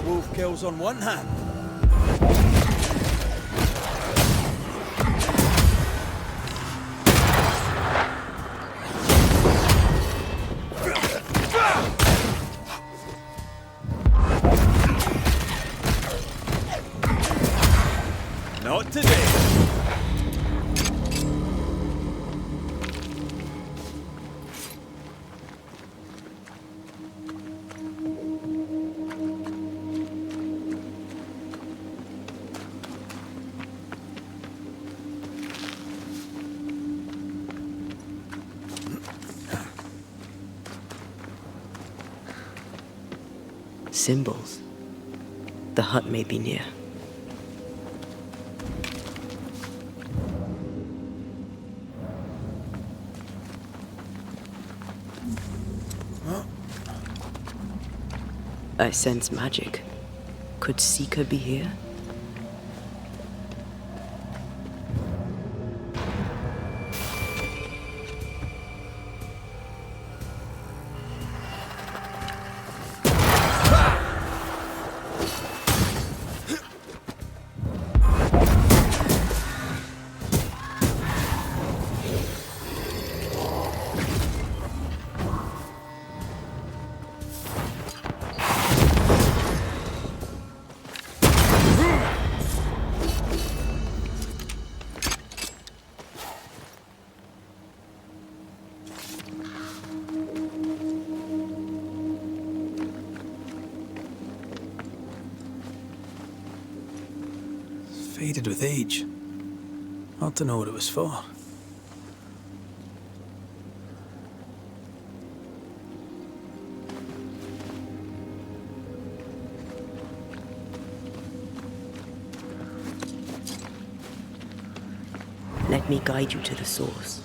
wolf kills on one hand. Not today. Symbols. The hut may be near. I sense magic. Could Seeker be here? Faded with age. Ought to know what it was for. Let me guide you to the source.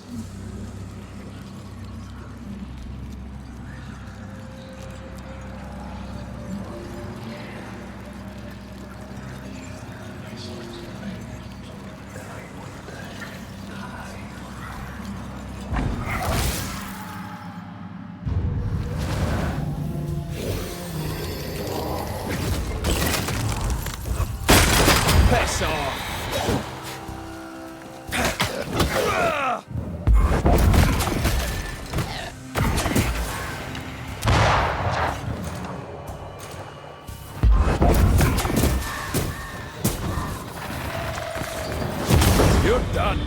Piss off! You're done.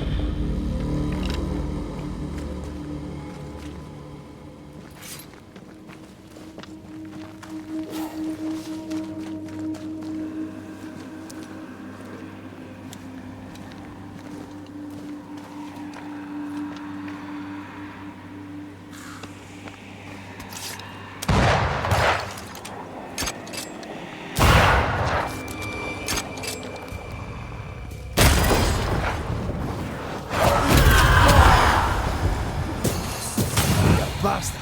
Basta.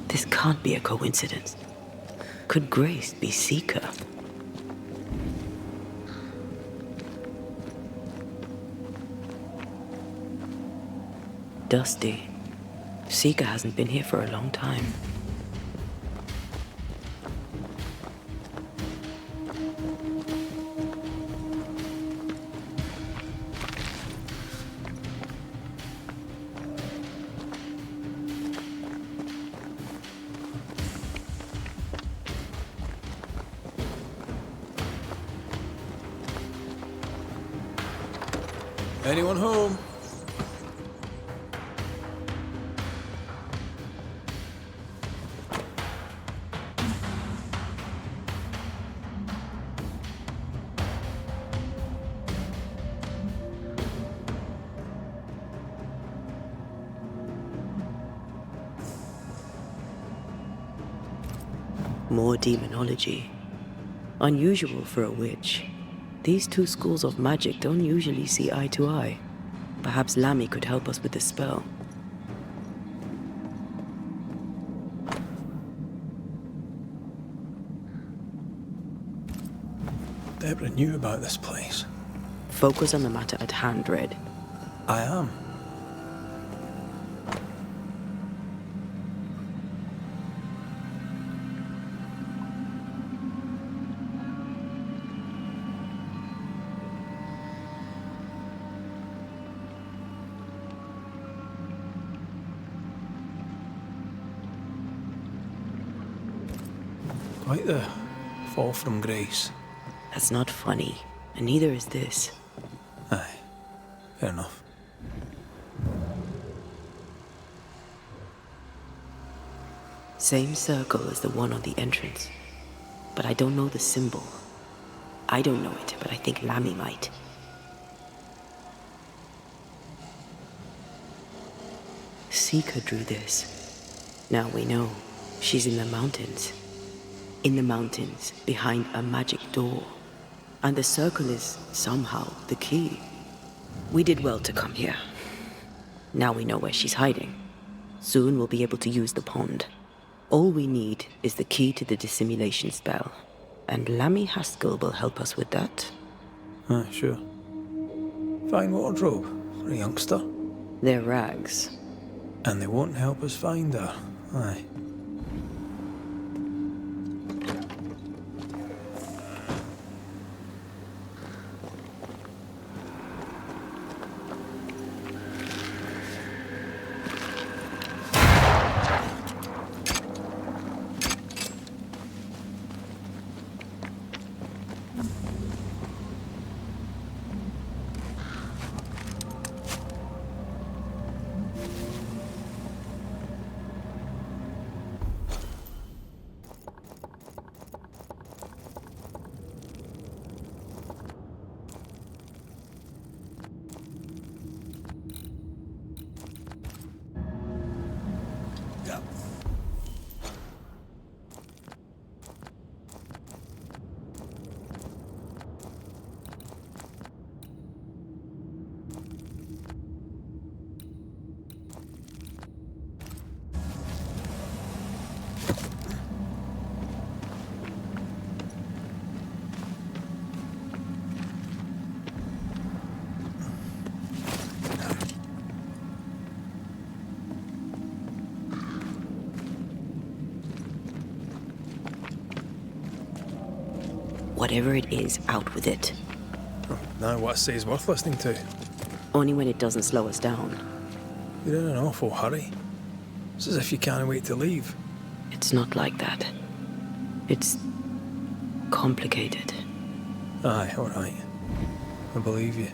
This can't be a coincidence. Could Grace be Seeker? Dusty. Seeker hasn't been here for a long time. Anyone home? More demonology. Unusual for a witch. These two schools of magic don't usually see eye to eye. Perhaps Lammy could help us with the spell. Deborah knew about this place. Focus on the matter at hand, Red. I am. Quite the fall from grace. That's not funny, and neither is this. Aye, fair enough. Same circle as the one on the entrance. But I don't know the symbol. I don't know it, but I think Lammy might. Seeker drew this. Now we know. She's in the mountains. In the mountains, behind a magic door. And the circle is, somehow, the key. We did well to come here. Now we know where she's hiding. Soon we'll be able to use the pond. All we need is the key to the dissimulation spell. And Lammy Haskell will help us with that. Aye, sure. Fine wardrobe for a youngster. They're rags. And they won't help us find her. Aye. Whatever it is, out with it. Now what I say is worth listening to. Only when it doesn't slow us down. You're in an awful hurry. It's as if you can't wait to leave. It's not like that. It's complicated. Aye, all right. I believe you.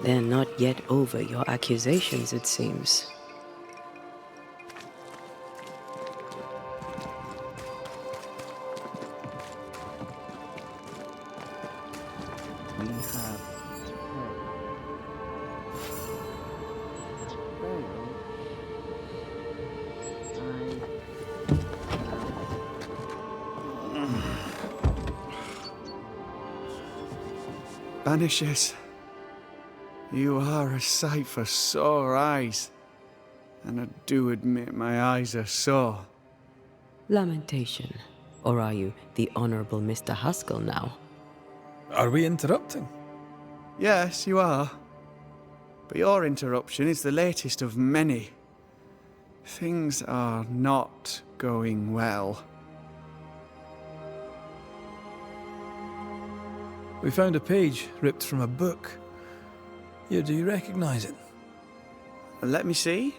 They're not yet over your accusations, it seems. We have Banishers, you are a sight for sore eyes, and I do admit my eyes are sore. Lamentation. Or are you the Honorable Mr. Haskell now? Are we interrupting? Yes, you are. But your interruption is the latest of many. Things are not going well. We found a page ripped from a book. Here, do you recognize it? Let me see.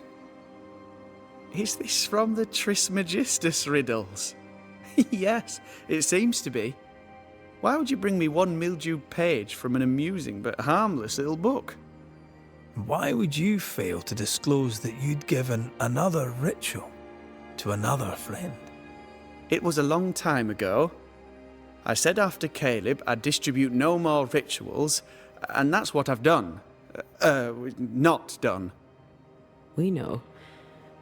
Is this from the Trismegistus riddles? Yes, it seems to be. Why would you bring me one mildewed page from an amusing but harmless little book? Why would you fail to disclose that you'd given another ritual to another friend? It was a long time ago. I said after Caleb I'd distribute no more rituals, and that's what I've done. Not done. We know.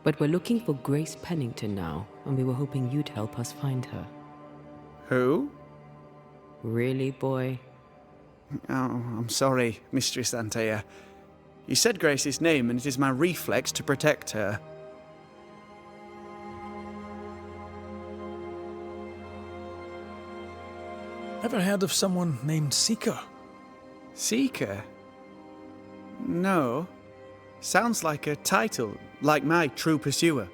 But we're looking for Grace Pennington now, and we were hoping you'd help us find her. Who? Really, boy? Oh, I'm sorry, Mistress Antea. You said Grace's name, and it is my reflex to protect her. Ever heard of someone named Seeker? Seeker? No. Sounds like a title, like my true pursuer.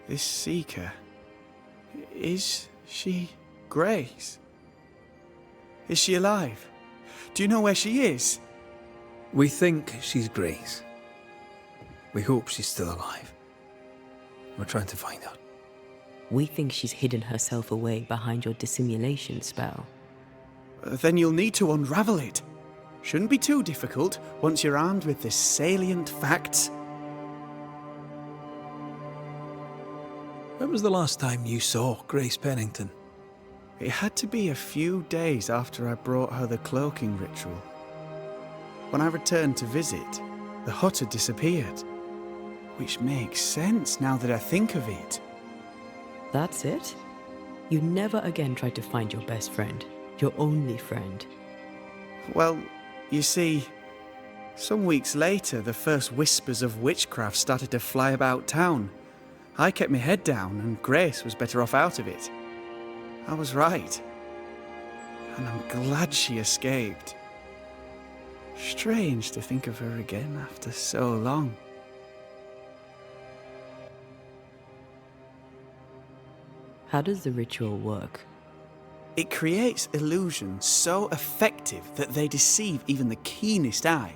This Seeker... Is she Grace? Is she alive? Do you know where she is? We think she's Grace. We hope she's still alive. We're trying to find her. We think she's hidden herself away behind your dissimulation spell. Then you'll need to unravel it. Shouldn't be too difficult once you're armed with the salient facts. When was the last time you saw Grace Pennington? It had to be a few days after I brought her the cloaking ritual. When I returned to visit, the hut had disappeared. Which makes sense now that I think of it. That's it? You never again tried to find your best friend, your only friend. Well, you see, some weeks later, the first whispers of witchcraft started to fly about town. I kept my head down, and Grace was better off out of it. I was right. And I'm glad she escaped. Strange to think of her again after so long. How does the ritual work? It creates illusions so effective that they deceive even the keenest eye.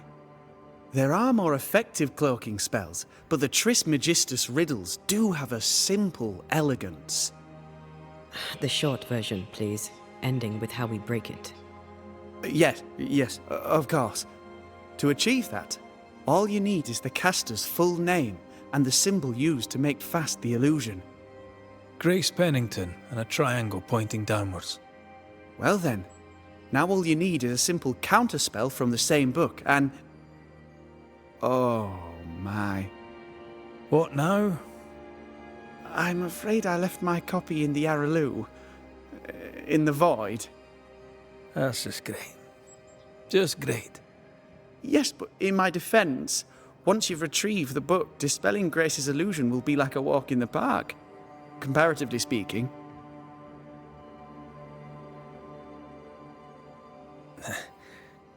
There are more effective cloaking spells, but the Trismegistus riddles do have a simple elegance. The short version, please, ending with how we break it. Yes, of course. To achieve that, all you need is the caster's full name and the symbol used to make fast the illusion. Grace Pennington and a triangle pointing downwards. Well then, now all you need is a simple counterspell from the same book and... Oh my. What now? I'm afraid I left my copy in the Araloo. In the void. That's just great. Just great. Yes, but in my defense, once you've retrieved the book, dispelling Grace's illusion will be like a walk in the park. Comparatively speaking.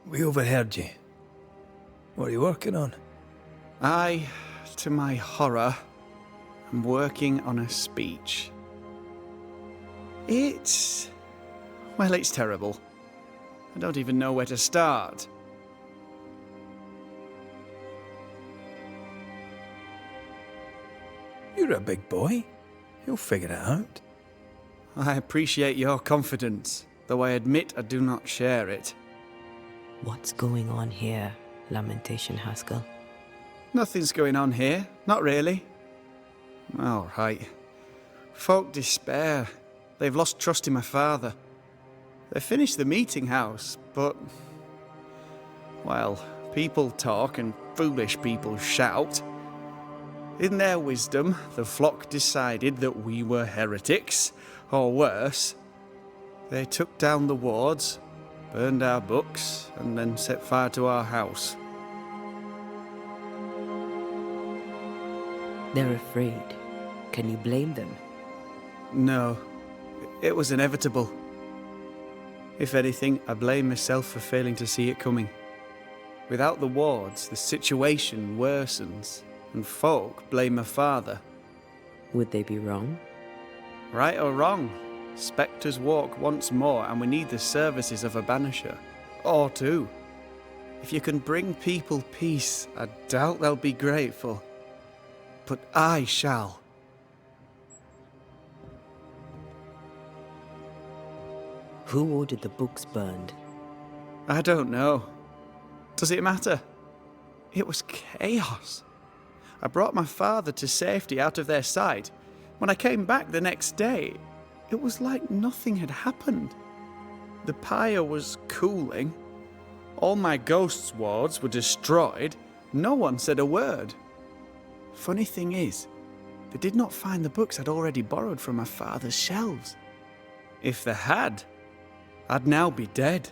We overheard you. What are you working on? I, to my horror, am working on a speech. It's terrible. I don't even know where to start. You're a big boy. You'll figure it out. I appreciate your confidence, though I admit I do not share it. What's going on here? lamentation, Haskell? Nothing's going on here. Not really. All right. Folk despair. They've lost trust in my father. They finished the meeting house, but... well, people talk and foolish people shout. In their wisdom, the flock decided that we were heretics, or worse. They took down the wards, burned our books, and then set fire to our house. They're afraid. Can you blame them? No, it was inevitable. If anything, I blame myself for failing to see it coming. Without the wards, the situation worsens, and folk blame my father. Would they be wrong? Right or wrong, specters walk once more, and we need the services of a banisher. Or two. If you can bring people peace, I doubt they'll be grateful. But I shall. Who ordered the books burned? I don't know. Does it matter? It was chaos. I brought my father to safety out of their sight. When I came back the next day, it was like nothing had happened. The pyre was cooling. All my ghosts' wards were destroyed. No one said a word. Funny thing is, they did not find the books I'd already borrowed from my father's shelves. If they had, I'd now be dead.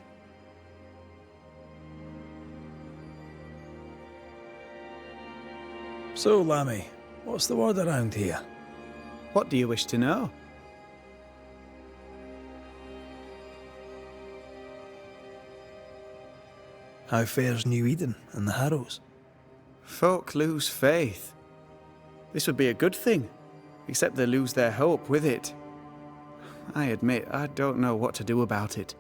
So, Lammy, what's the word around here? What do you wish to know? How fares New Eden and the Harrows? Folk lose faith. This would be a good thing, except they lose their hope with it. I admit, I don't know what to do about it.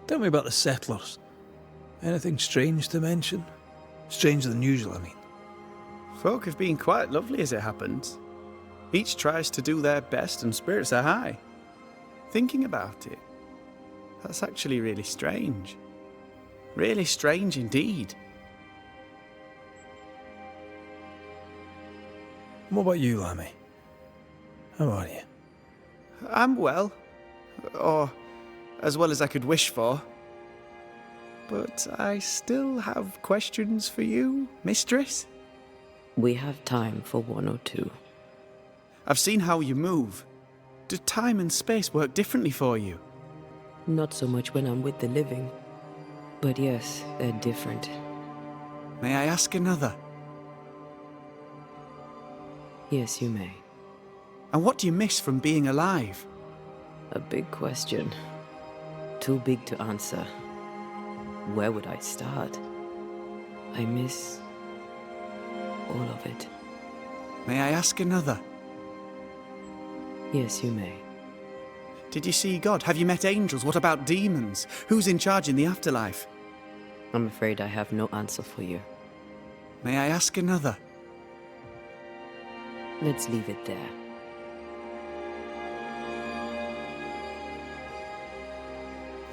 Tell me about the settlers. Anything strange to mention? Stranger than usual, I mean. Folk have been quite lovely as it happens. Each tries to do their best and spirits are high. Thinking about it, that's actually really strange. Really strange indeed. What about you, Lammy? How are you? I'm well. Or as well as I could wish for. But I still have questions for you, mistress. We have time for one or two. I've seen how you move. Do time and space work differently for you? Not so much when I'm with the living. But yes, they're different. May I ask another? Yes, you may. And what do you miss from being alive? A big question. Too big to answer. Where would I start? I miss all of it. May I ask another? Yes, you may. Did you see God? Have you met angels? What about demons? Who's in charge in the afterlife? I'm afraid I have no answer for you. May I ask another? Let's leave it there.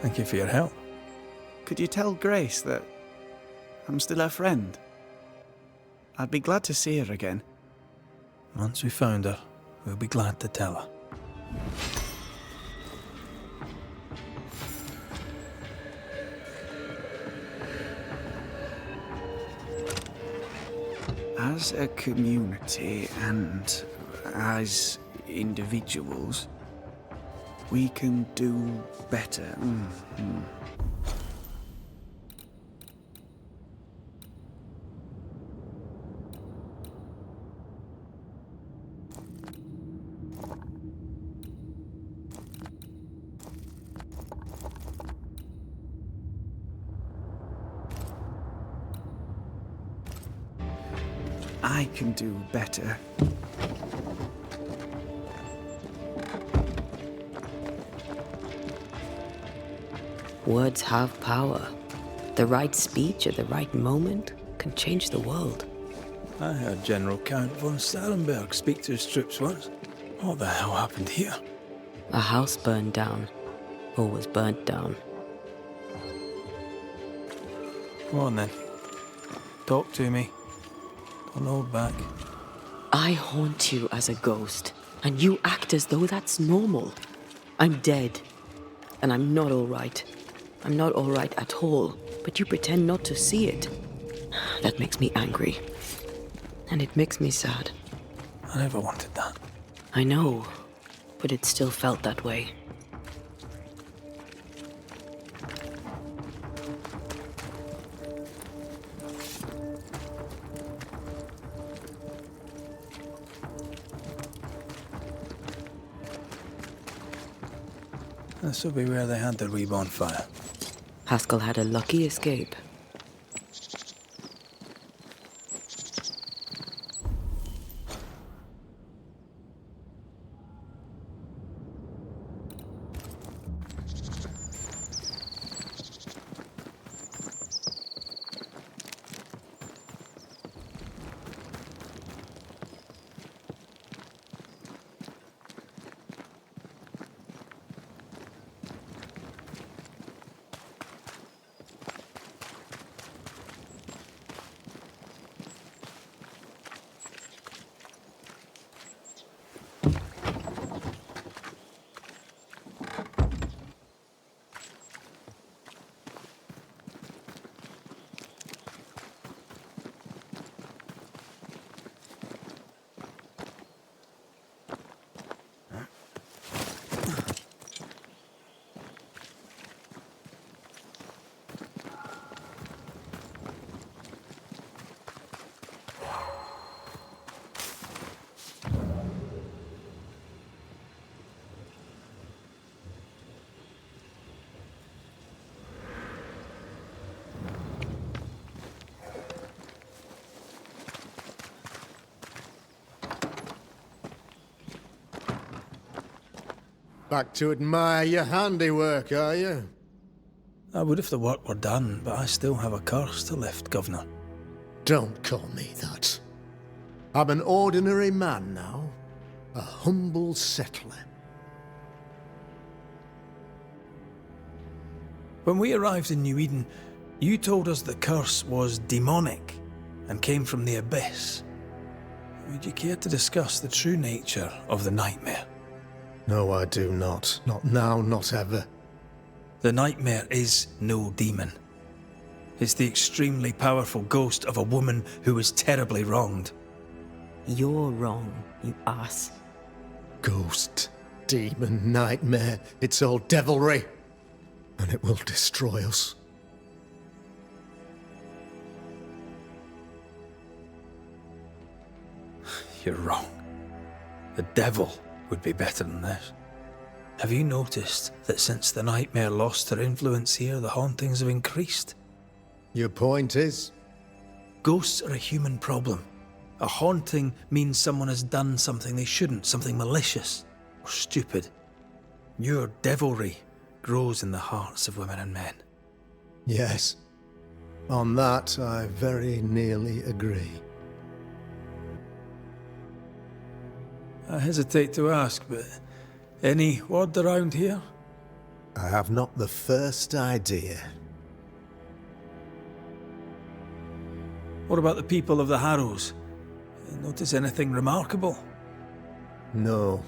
Thank you for your help. Could you tell Grace that I'm still her friend? I'd be glad to see her again. Once we found her, we'll be glad to tell her. As a community and as individuals, we can do better. I can do better. Words have power. The right speech at the right moment can change the world. I heard General Count von Starenberg speak to his troops once. What the hell happened here? A house burned down, or was burnt down. Come on then. Talk to me. Don't hold back. I haunt you as a ghost, and you act as though that's normal. I'm dead, and I'm not all right. I'm not all right at all, but you pretend not to see it. That makes me angry. And it makes me sad. I never wanted that. I know, but it still felt that way. This will be where they had their wee bonfire. Haskell had a lucky escape. Back to admire your handiwork, are you? I would if the work were done, but I still have a curse to lift, Governor. Don't call me that. I'm an ordinary man now. A humble settler. When we arrived in New Eden, you told us the curse was demonic and came from the abyss. Would you care to discuss the true nature of the nightmare? No, I do not. Not now, not ever. The nightmare is no demon. It's the extremely powerful ghost of a woman who was terribly wronged. You're wrong, you ass. Ghost, demon, nightmare, it's all devilry. And it will destroy us. You're wrong. The devil would be better than this. Have you noticed that since the nightmare lost her influence here, the hauntings have increased? Your point is? Ghosts are a human problem. A haunting means someone has done something they shouldn't, something malicious or stupid. Your devilry grows in the hearts of women and men. Yes. On that, I very nearly agree. I hesitate to ask, but any word around here? I have not the first idea. What about the people of the Harrows? Notice anything remarkable? No.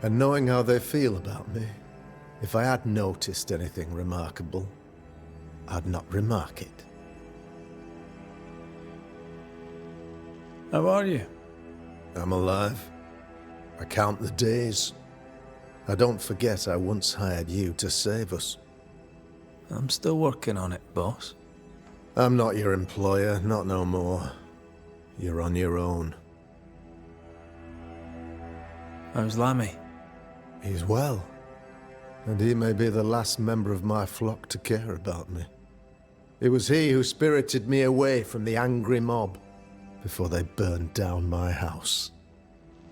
And knowing how they feel about me, if I had noticed anything remarkable, I'd not remark it. How are you? I'm alive. I count the days. I don't forget I once hired you to save us. I'm still working on it, boss. I'm not your employer, not no more. You're on your own. How's Lammy? He's well. And he may be the last member of my flock to care about me. It was he who spirited me away from the angry mob before they burned down my house.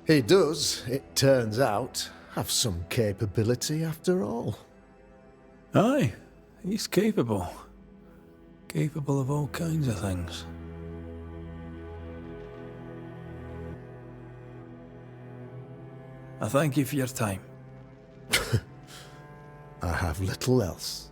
He does, it turns out, have some capability after all. Aye, he's capable. Capable of all kinds of things. I thank you for your time. I have little else.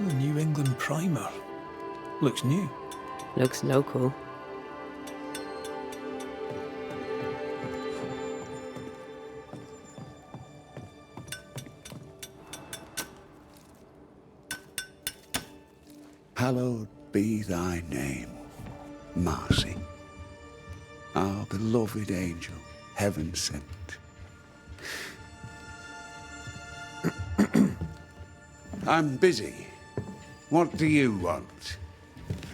The New England primer. Looks new. Looks local. Hallowed be thy name, Marcy, our beloved angel, heaven sent. I'm busy. What do you want?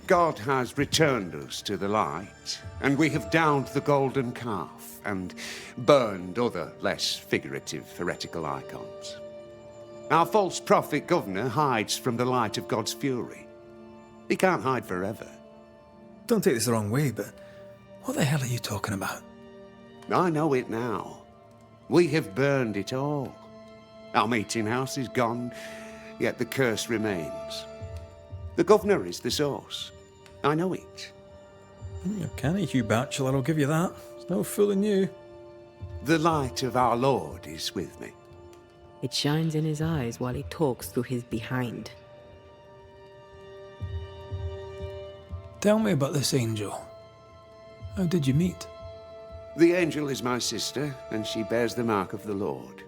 God has returned us to the light, and we have downed the golden calf and burned other less figurative heretical icons. Our false prophet governor hides from the light of God's fury. He can't hide forever. Don't take this the wrong way, but what the hell are you talking about? I know it now. We have burned it all. Our meeting house is gone, yet the curse remains. The governor is the source. I know it. You're canny, Hugh Batcheler, I'll give you that. There's no fooling you. The light of our Lord is with me. It shines in his eyes while he talks through his behind. Tell me about this angel. How did you meet? The angel is my sister, and she bears the mark of the Lord.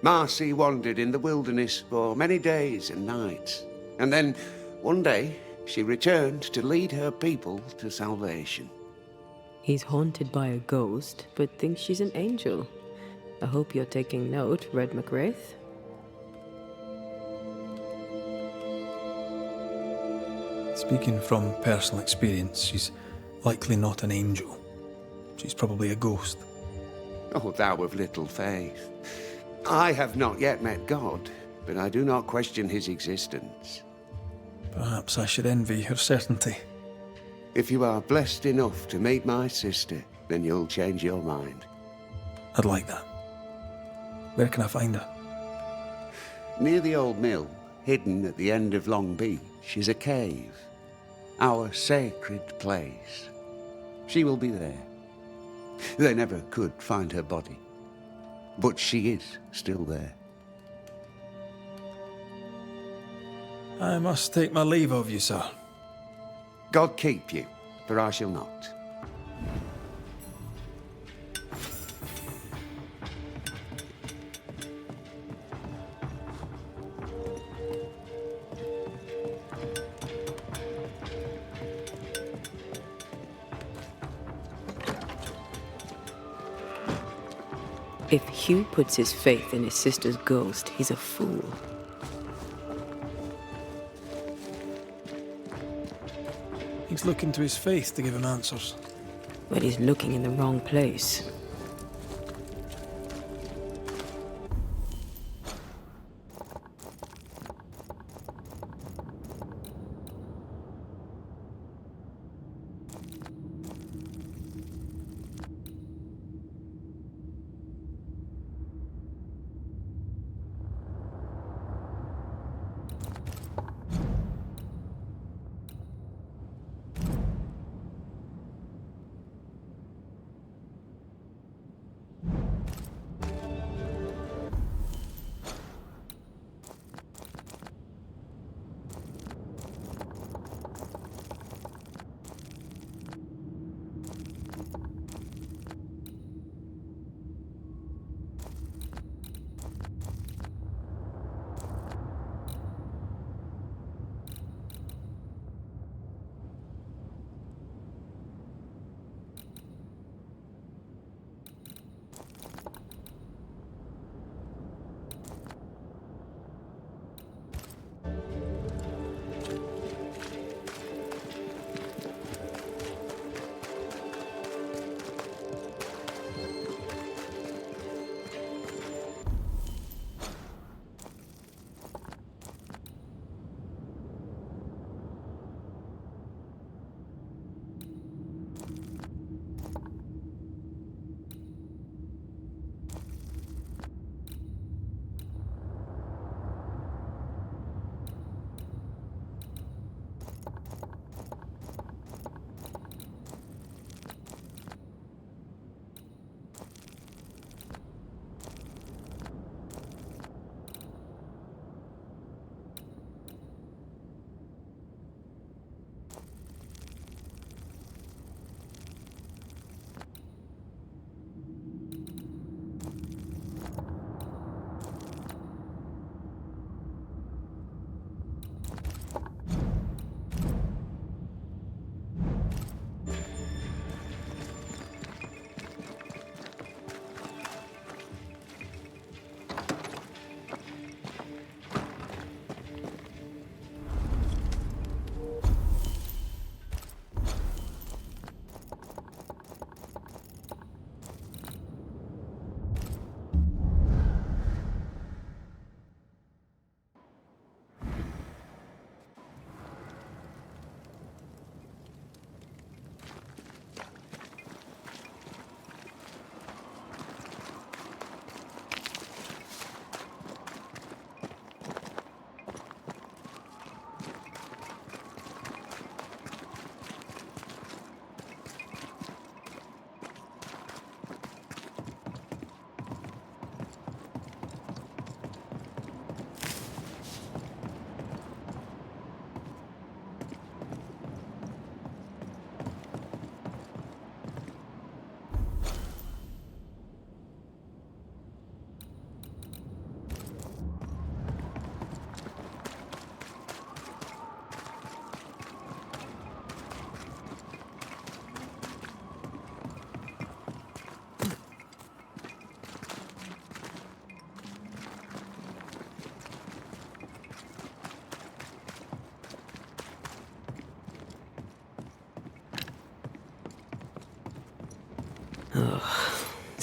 Marcy wandered in the wilderness for many days and nights, and then, one day, she returned to lead her people to salvation. He's haunted by a ghost, but thinks she's an angel. I hope you're taking note, RedmacRaith. Speaking from personal experience, she's likely not an angel. She's probably a ghost. Oh, thou of little faith. I have not yet met God, but I do not question his existence. Perhaps I should envy her certainty. If you are blessed enough to meet my sister, then you'll change your mind. I'd like that. Where can I find her? Near the old mill, hidden at the end of Long Beach, is a cave. Our sacred place. She will be there. They never could find her body, but she is still there. I must take my leave of you, sir. God keep you, for I shall not. If Hugh puts his faith in his sister's ghost, he's a fool. He's looking to his faith to give him answers. But he's looking in the wrong place.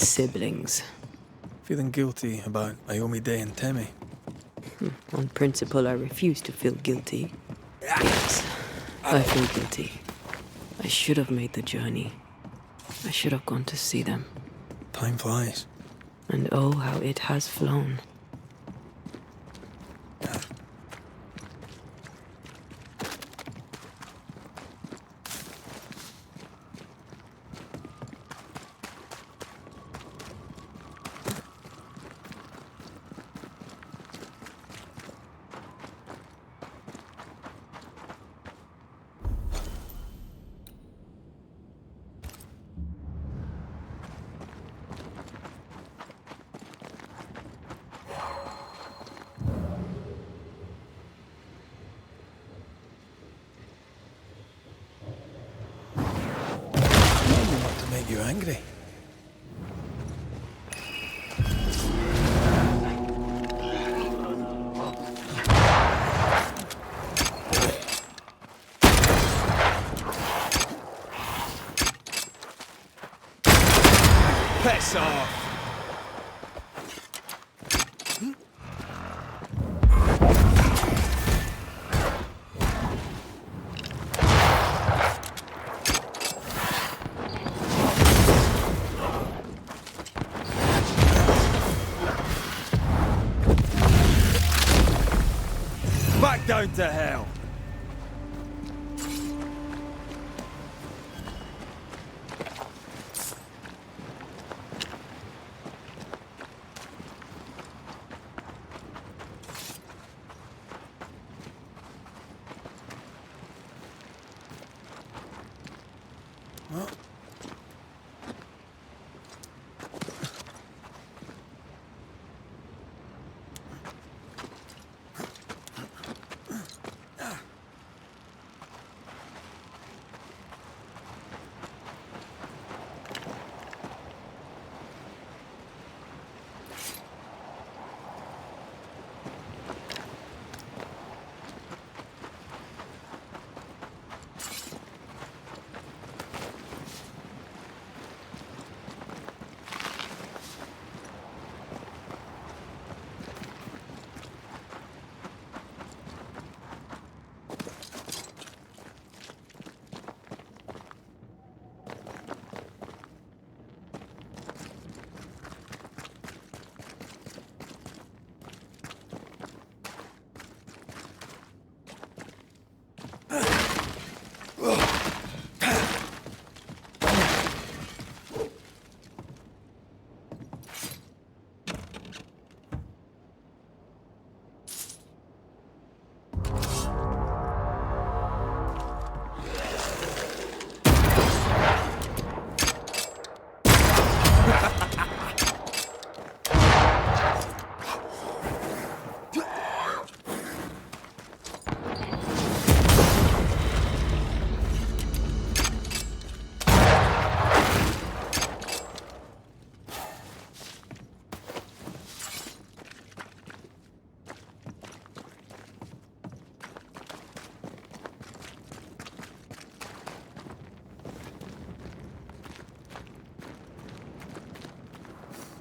Siblings. Feeling guilty about Iomi Day and Temi? On principle, I refuse to feel guilty. Yes, I feel guilty. I should have made the journey. I should have gone to see them. Time flies. And oh, how it has flown. Make you angry. Piss off! Back down to hell!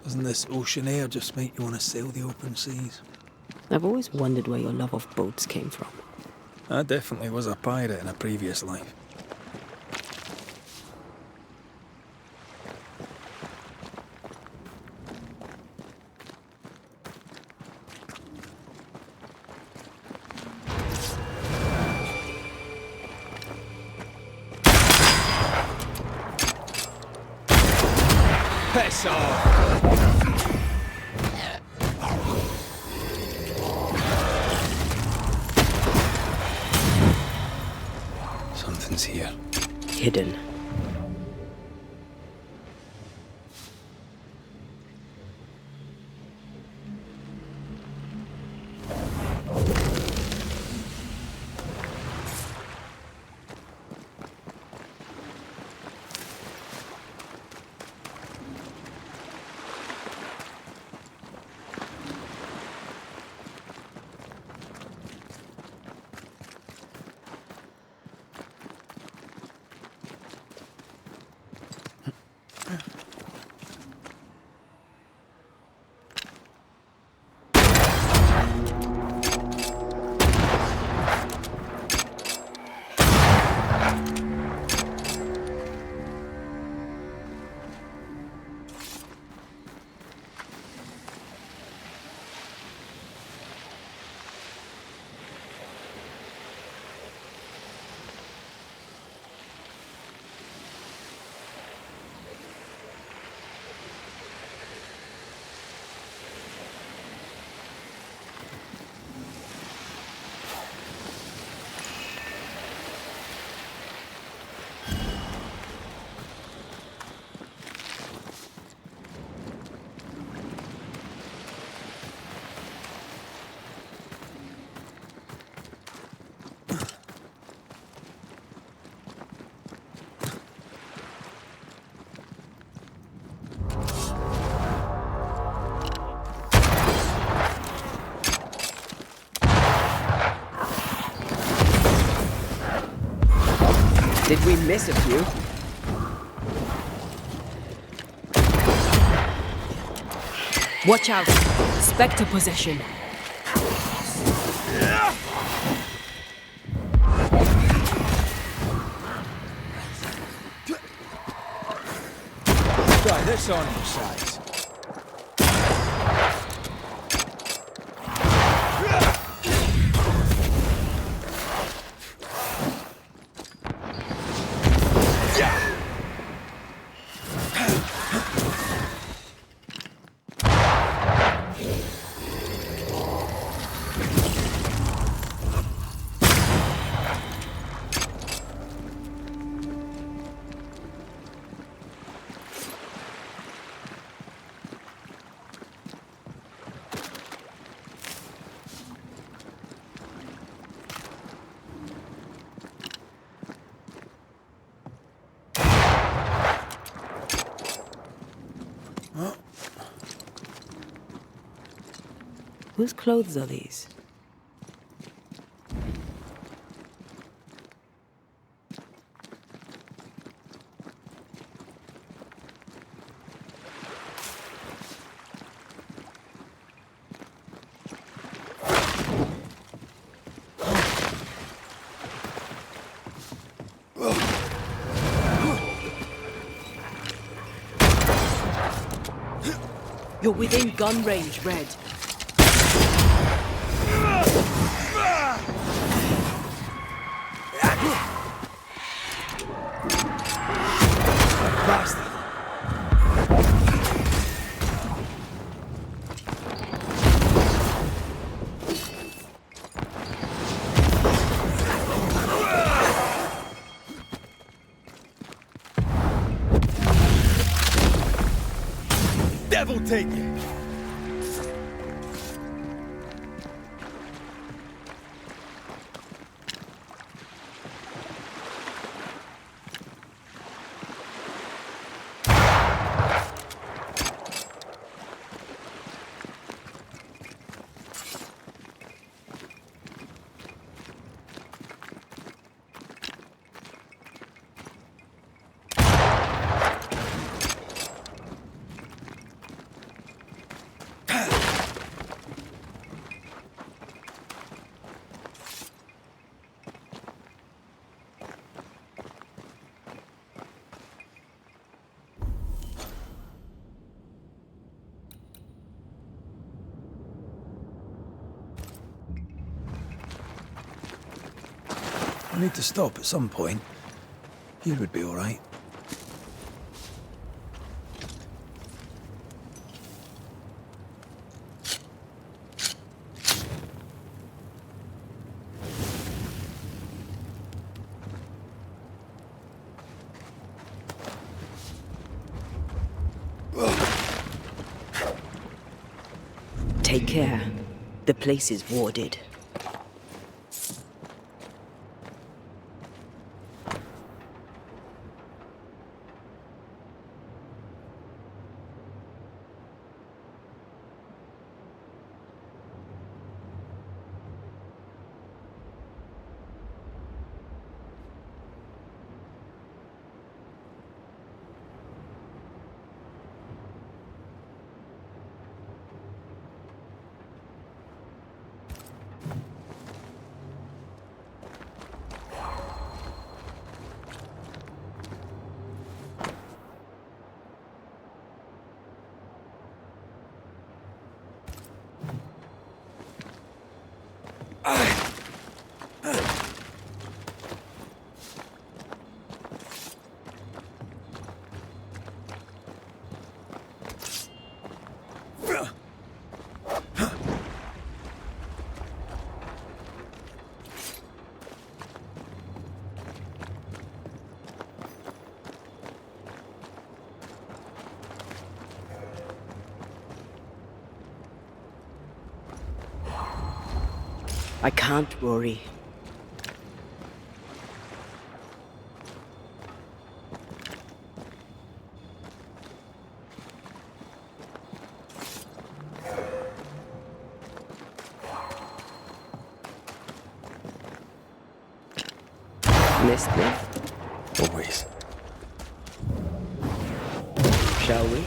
Doesn't this ocean air just make you want to sail the open seas? I've always wondered where your love of boats came from. I definitely was a pirate in a previous life. Piss off! Something's here. Hidden. Did we miss a few? Watch out! Spectre possession. Try this on your side. Whose clothes are these? You're within gun range, Red. Devil take it! I need to stop at some point. Here would be all right. Take care. The place is warded. I can't worry. Missed me? Always. Shall we?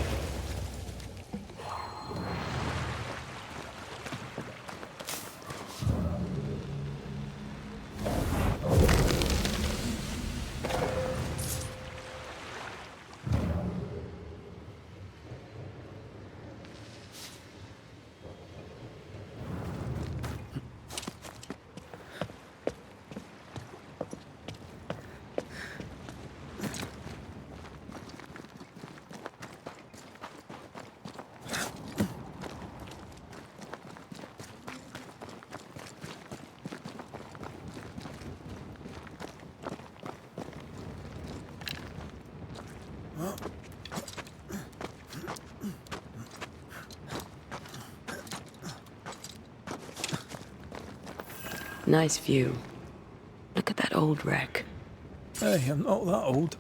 Nice view. Look at that old wreck. Hey, I'm not that old.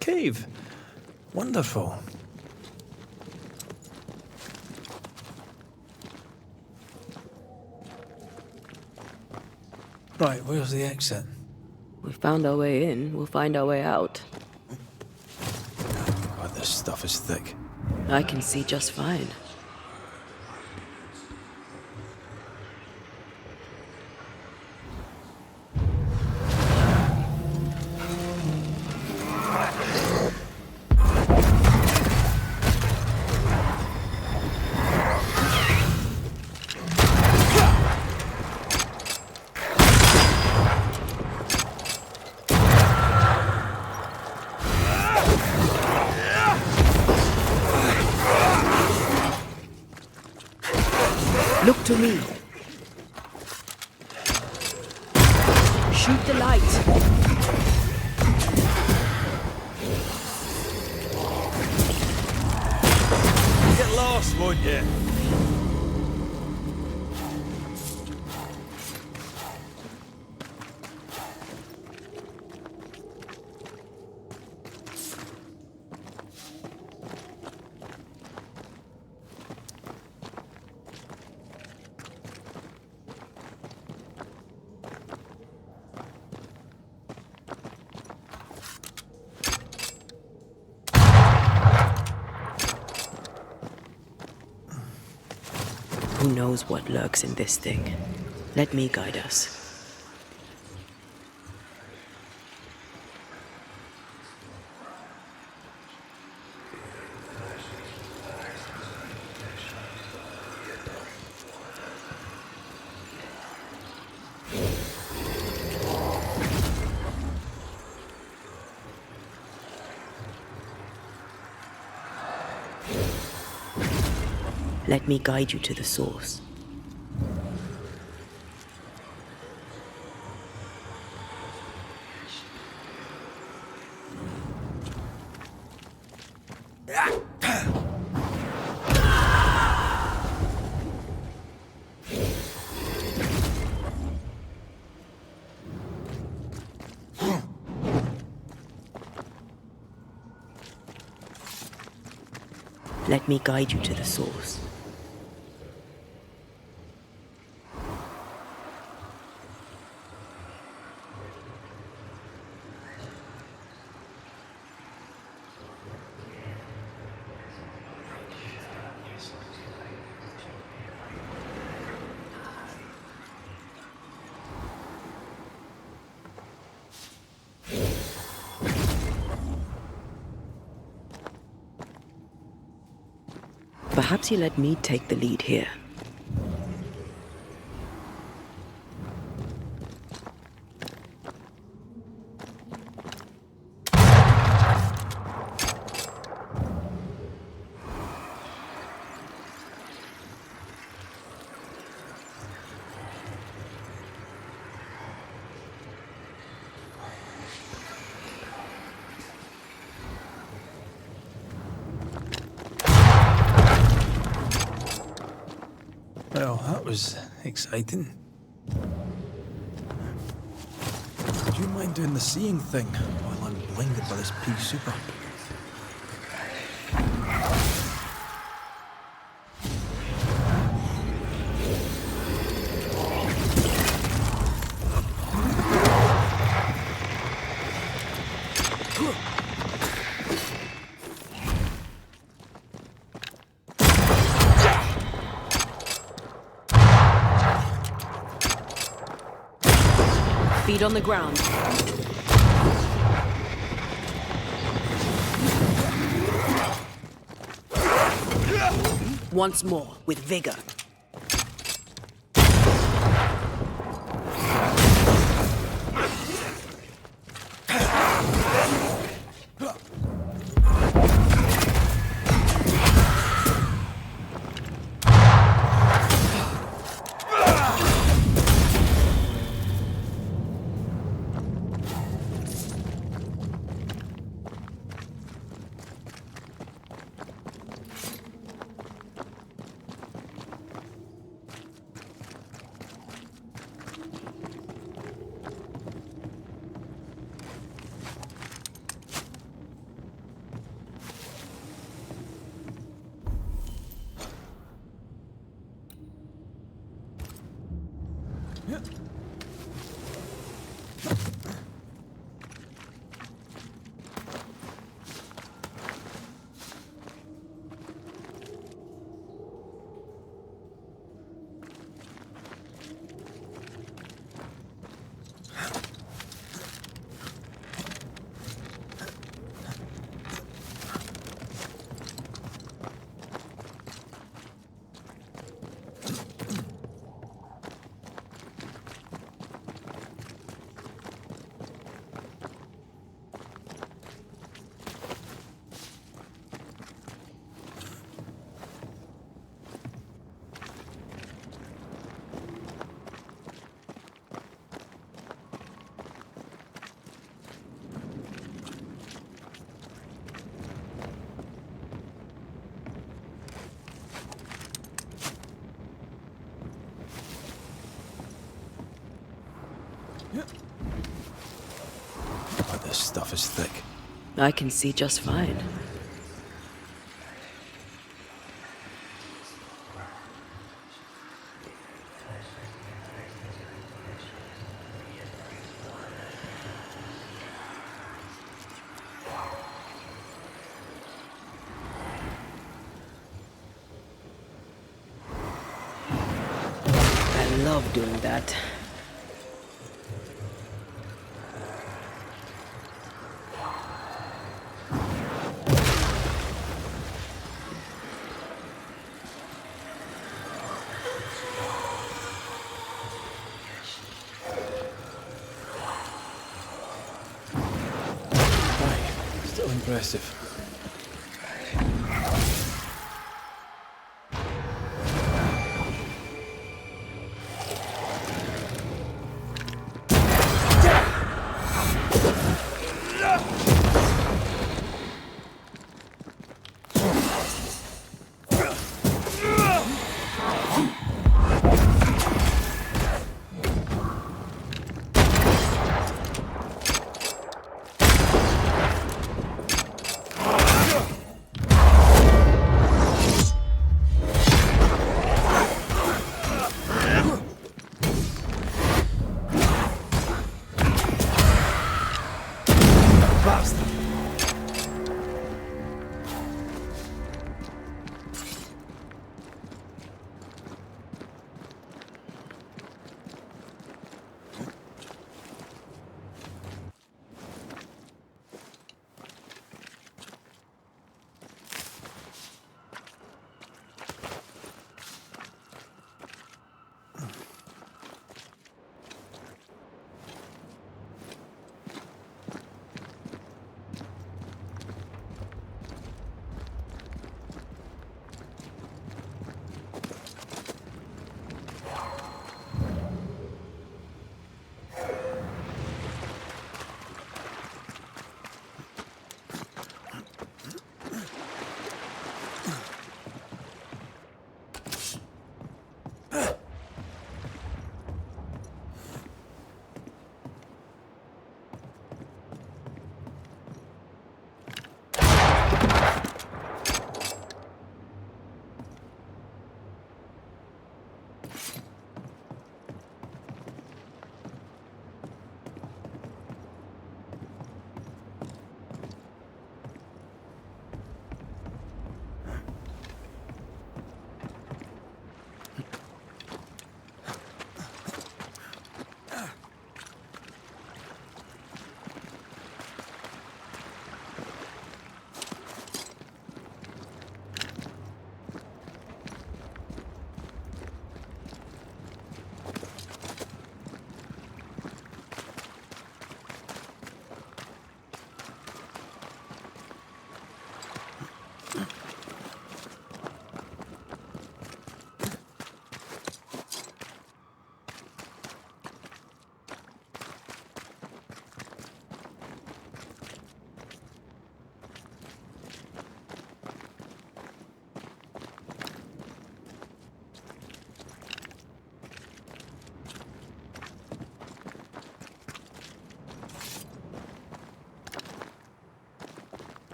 Cave. Wonderful. Right, where's the exit? We found our way in, we'll find our way out. God, this stuff is thick. I can see just fine. Look to me. Shoot the light. Get lost, won't you? Who knows what lurks in this thing? Let me guide us. Let me guide you to the source. Let me guide you to the source. Perhaps you let me take the lead here. Well, that was exciting. Would you mind doing the seeing thing while I'm blinded by this pea super? Feet on the ground. Once more, with vigor. Oh, this stuff is thick. I can see just fine. I love doing that. Still impressive.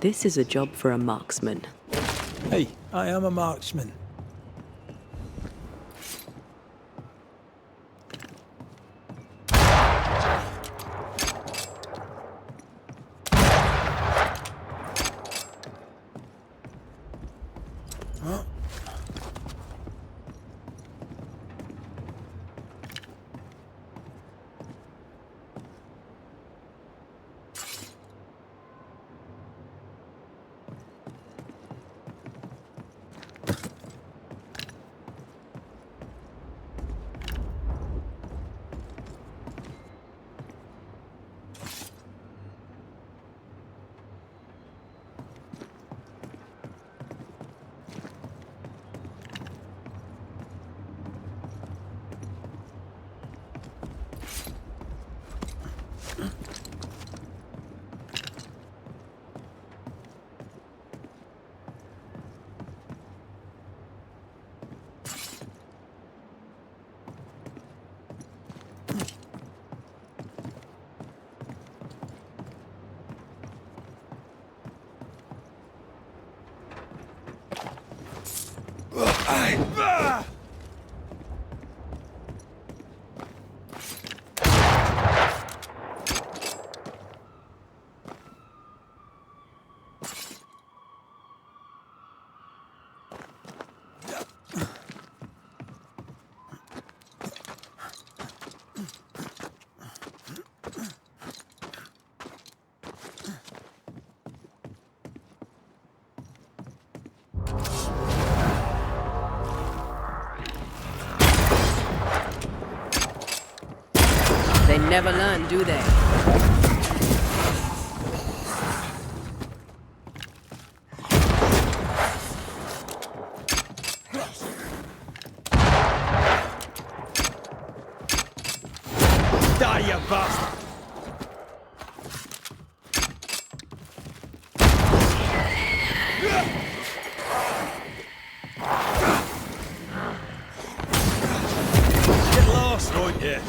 This is a job for a marksman. Hey, I am a marksman. never learn, do they? Die, you bastard! Get lost, won't you?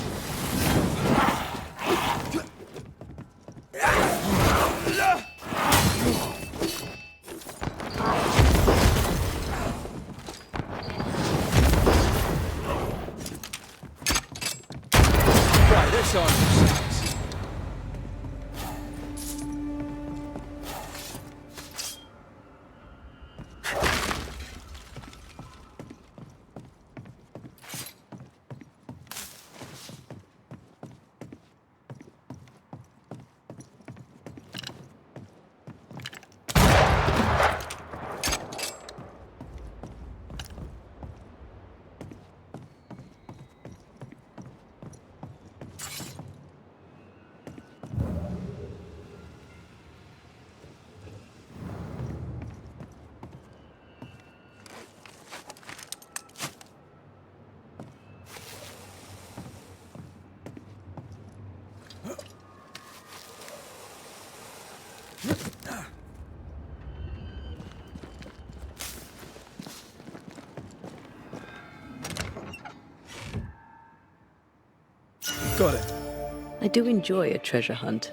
Right, this on yourselves. Got it. I do enjoy a treasure hunt.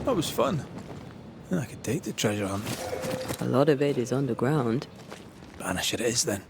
That was fun. I could take the treasure hunt. A lot of it is underground. Banisher it is then.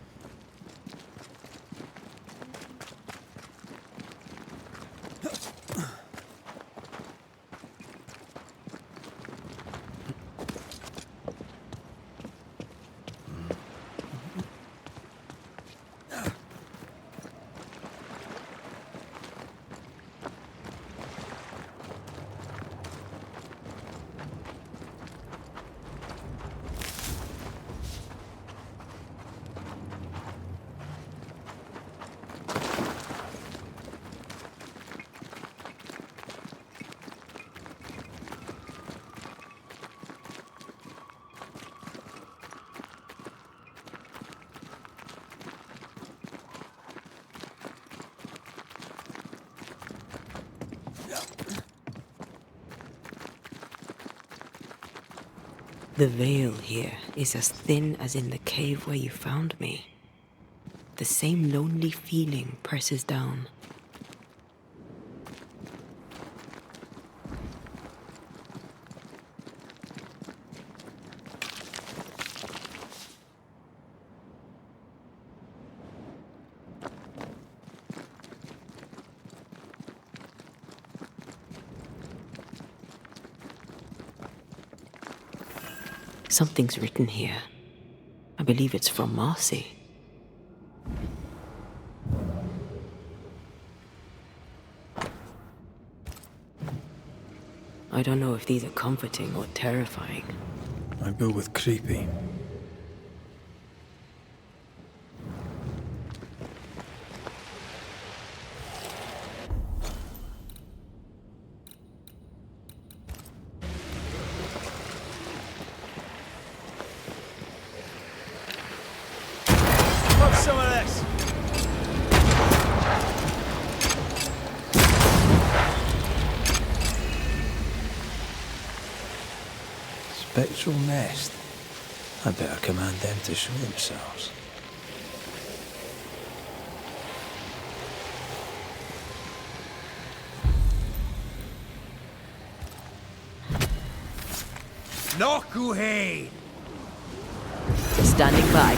The veil here is as thin as in the cave where you found me. The same lonely feeling presses down. Something's written here. I believe it's from Marcy. I don't know if these are comforting or terrifying. I'd go with creepy. Have some of this. Spectral nest. I'd better command them to show themselves. Nokuhei! Standing by.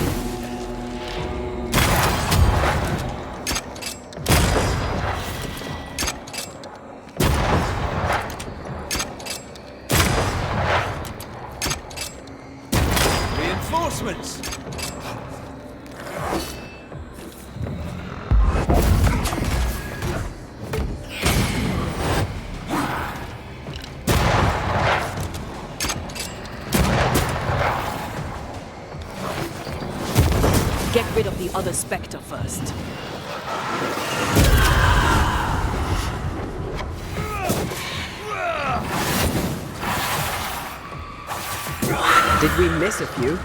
Reinforcements! Get rid of the other specter first. Did we miss a few?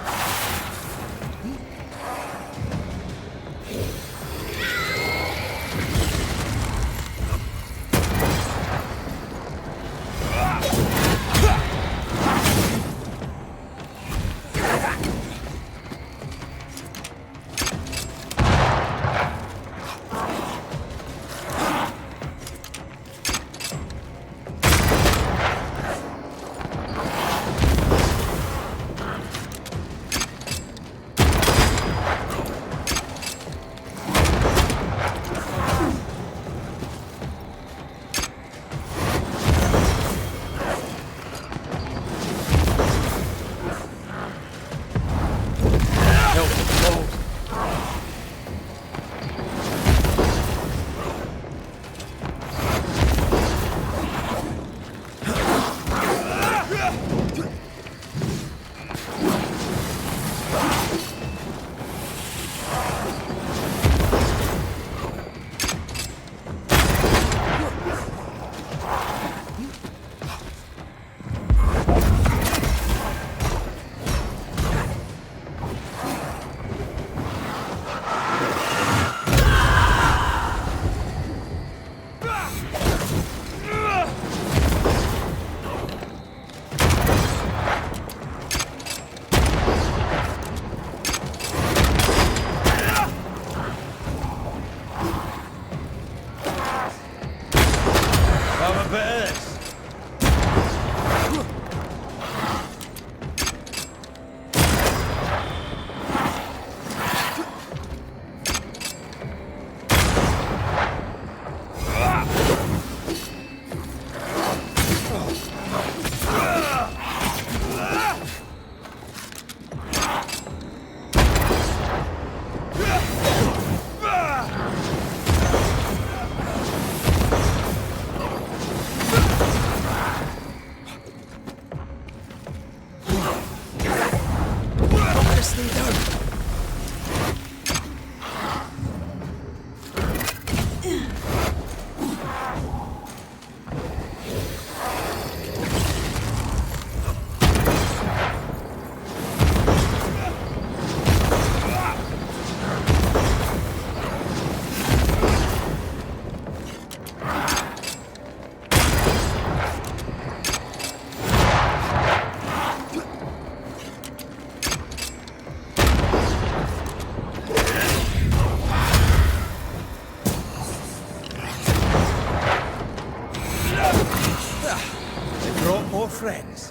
Friends.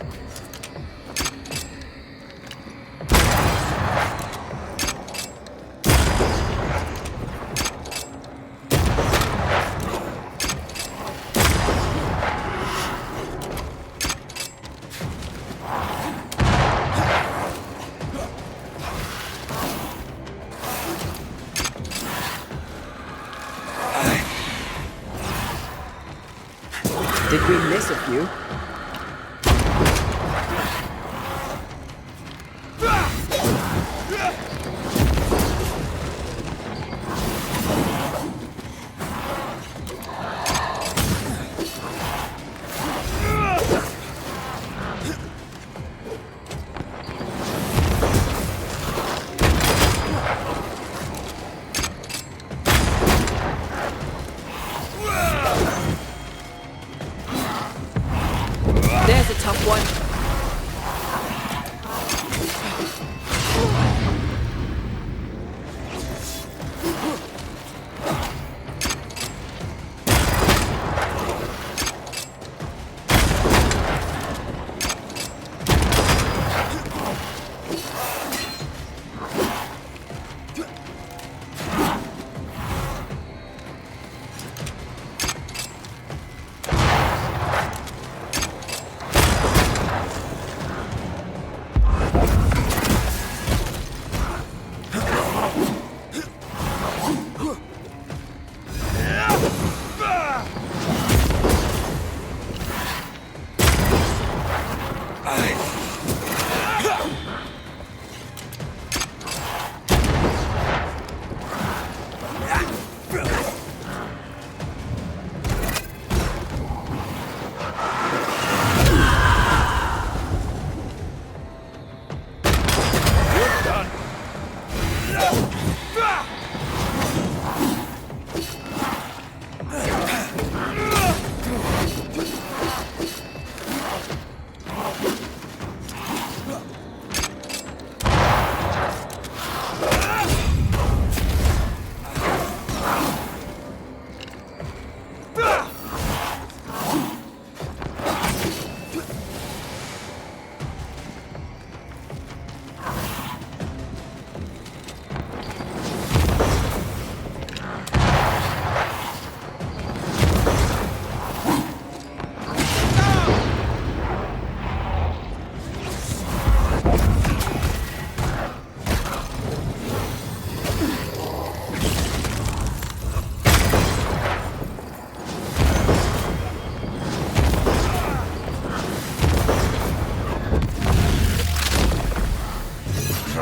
Did we miss a few?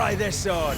try this on.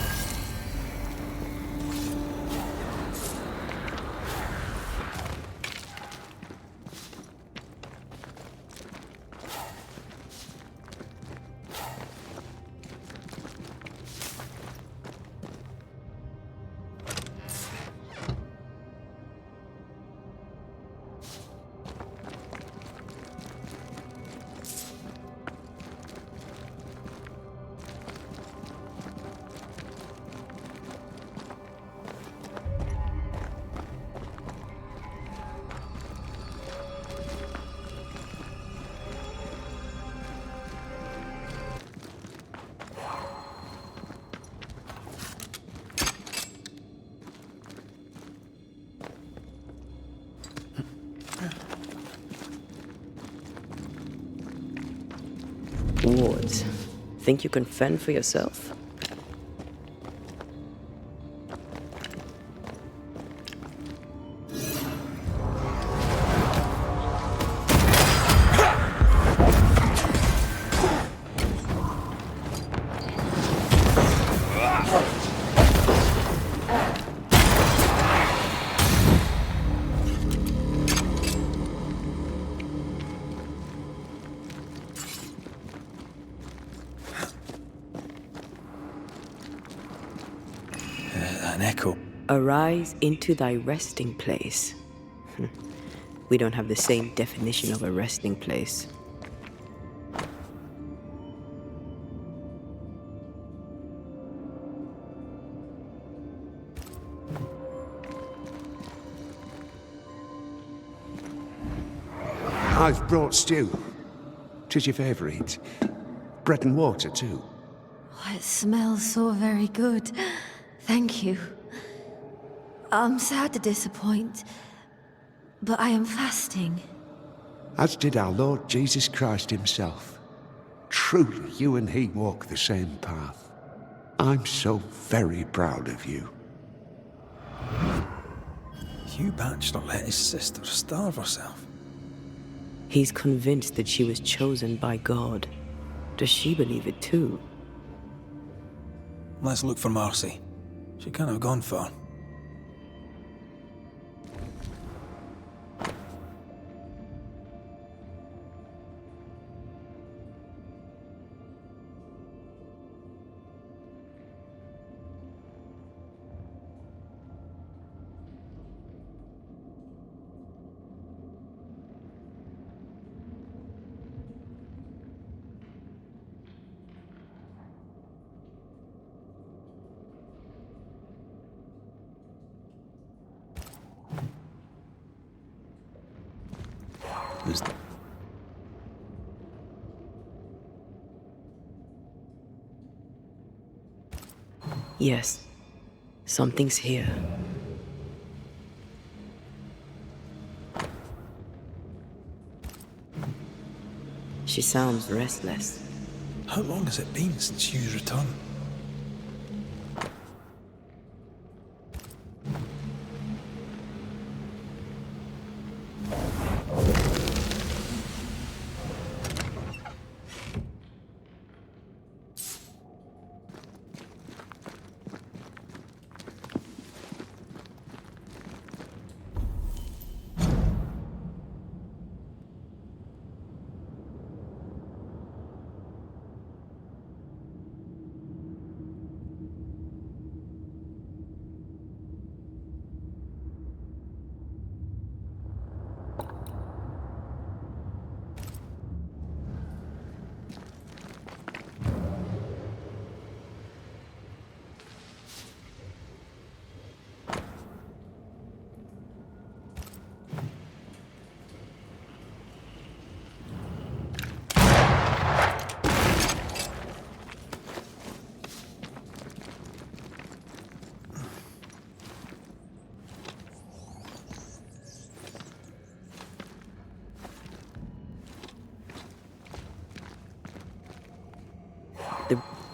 Wards, think you can fend for yourself? An echo. Arise into thy resting place. We don't have the same definition of a resting place. I've brought stew. 'Tis your favourite. Bread and water, too. Oh, it smells so very good. Thank you. I'm sad to disappoint, but I am fasting. As did our Lord Jesus Christ himself. Truly, you and he walk the same path. I'm so very proud of you. Hugh Batcheler let his sister starve herself. He's convinced that she was chosen by God. Does she believe it too? Let's look for Marcy. She can't have gone far. There's Yes, something's here. She sounds restless. How long has it been since Hugh's return?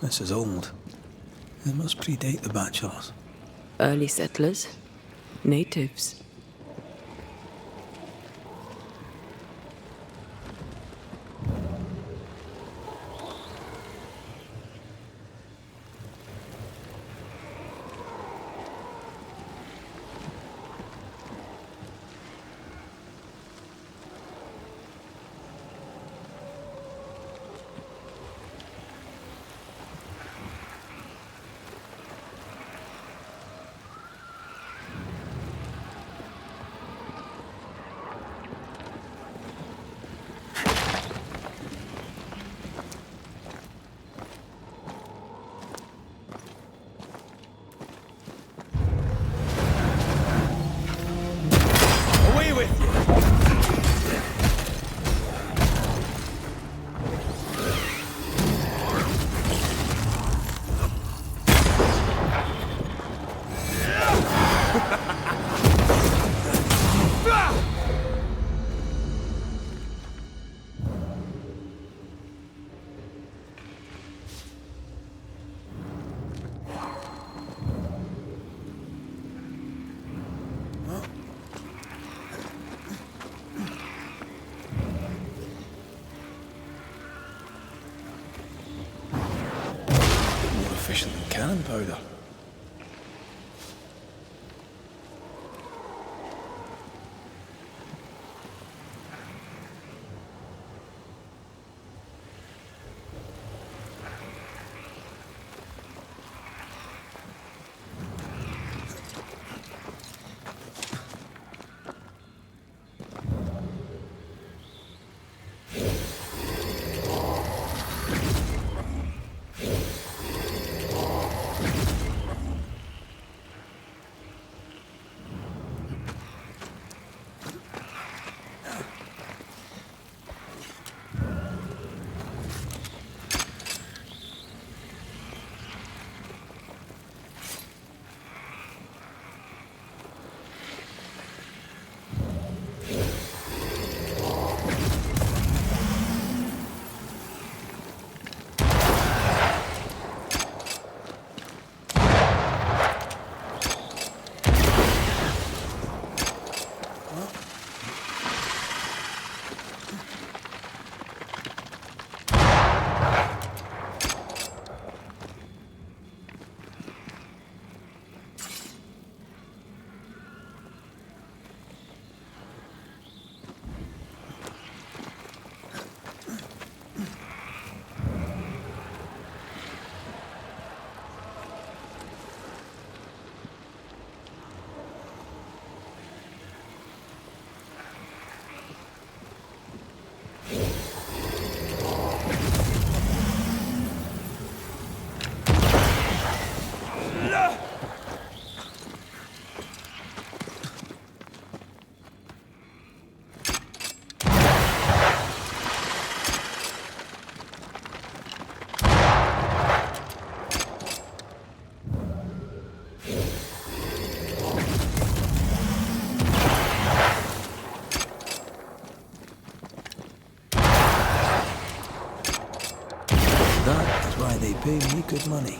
This is old. It must predate the Batchelers. Early settlers? Natives? cannon powder. That is why they pay me good money.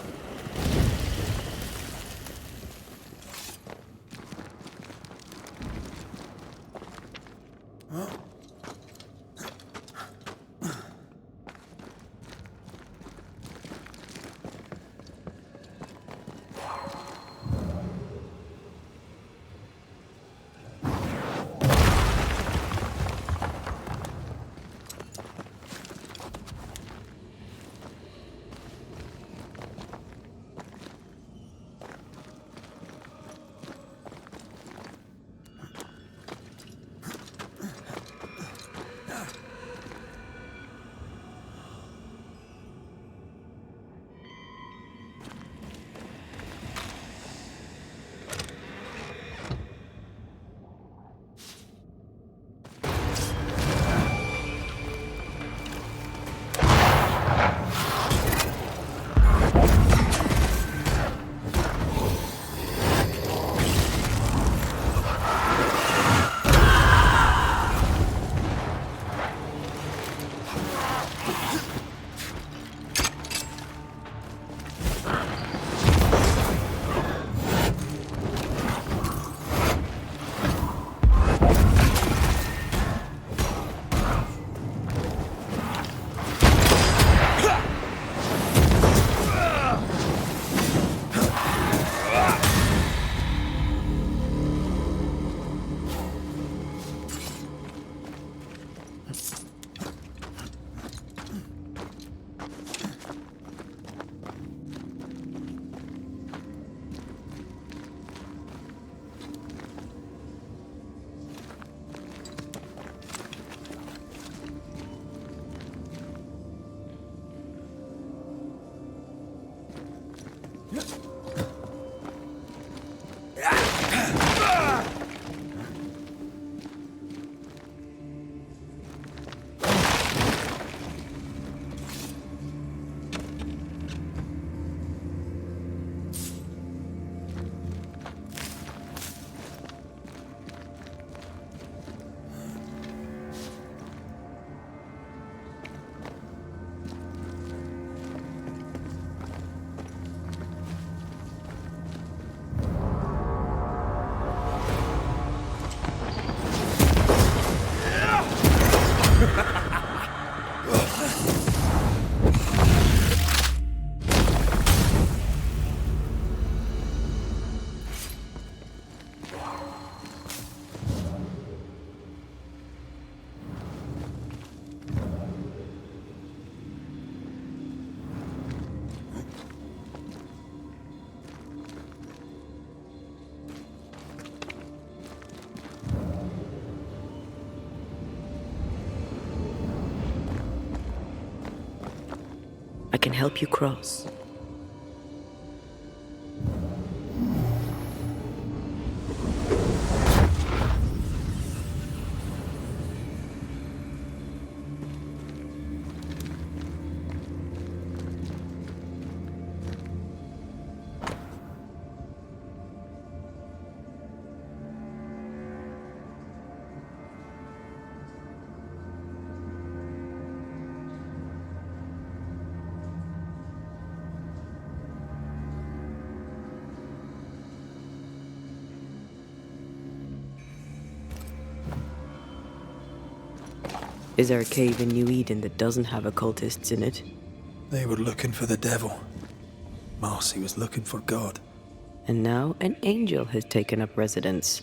can help you cross. Is there a cave in New Eden that doesn't have occultists in it? They were looking for the devil. Marcy was looking for God. And now an angel has taken up residence.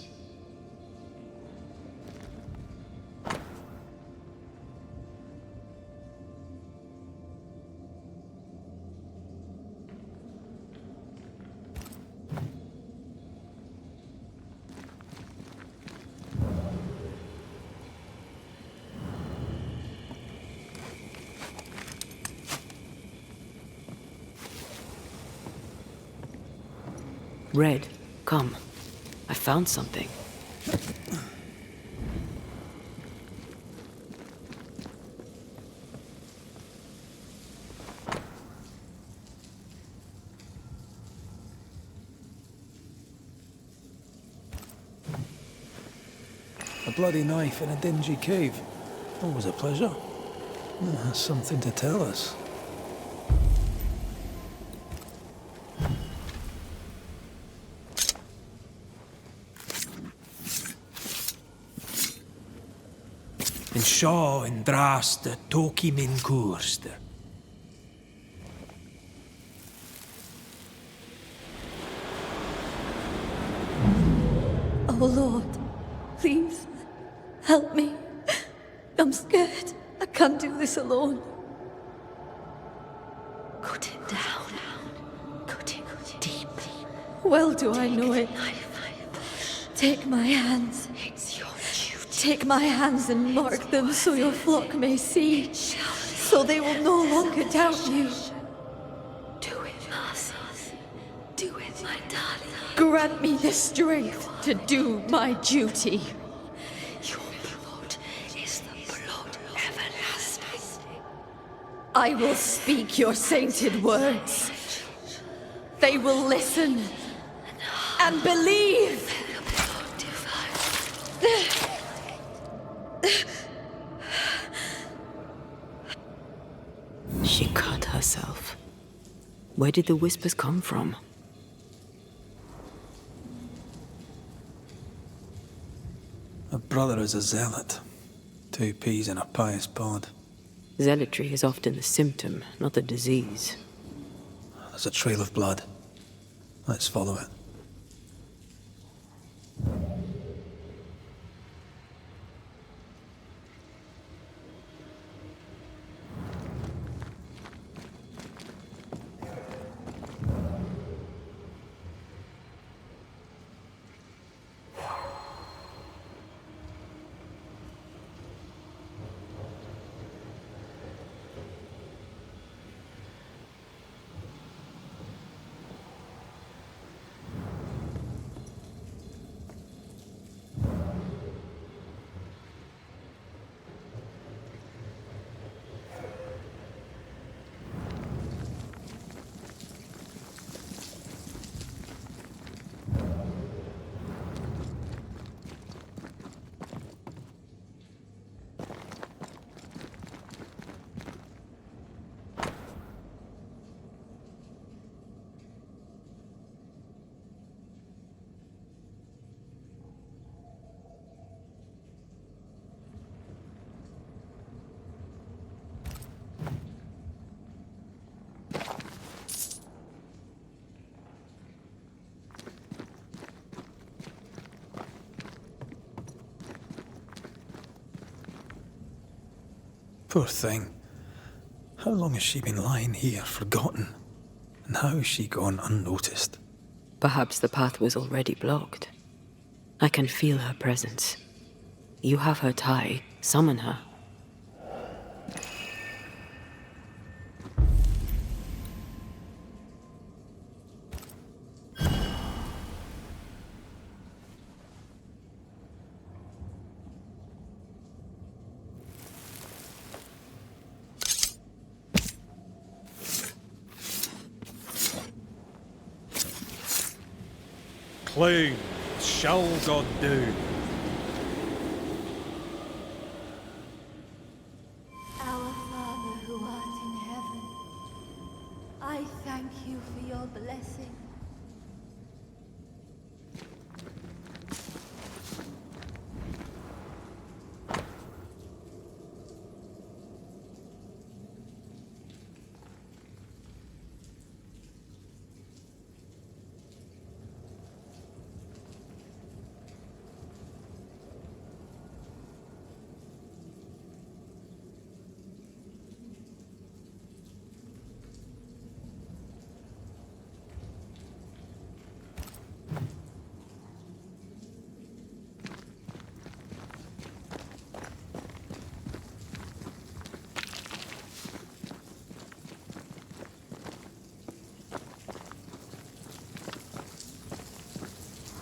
Red, come. I found something. A bloody knife in a dingy cave. Always a pleasure. That's something to tell us. En Shaw en draste toki min koerster. Oh Lord, please, help me. I'm scared. I can't do this alone. Cut it down. Cut it deeply. Well do I know it. Take my hands. It's your duty. Take my hands and mark them so your flock may see. So they will no longer doubt you. Do it, Marcy. Do it, my darling. Grant me the strength to do my duty. Your blood is the blood everlasting. I will speak your sainted words. They will listen and believe. She cut herself. Where did the whispers come from? A brother is a zealot. 2 peas in a pious pod. Zealotry is often the symptom, not the disease. There's a trail of blood. Let's follow it. Poor thing. How long has she been lying here, forgotten? And how has she gone unnoticed? Perhaps the path was already blocked. I can feel her presence. You have her tie. Summon her. plain shall God do. Our Father who art in heaven, I thank you for your blessing.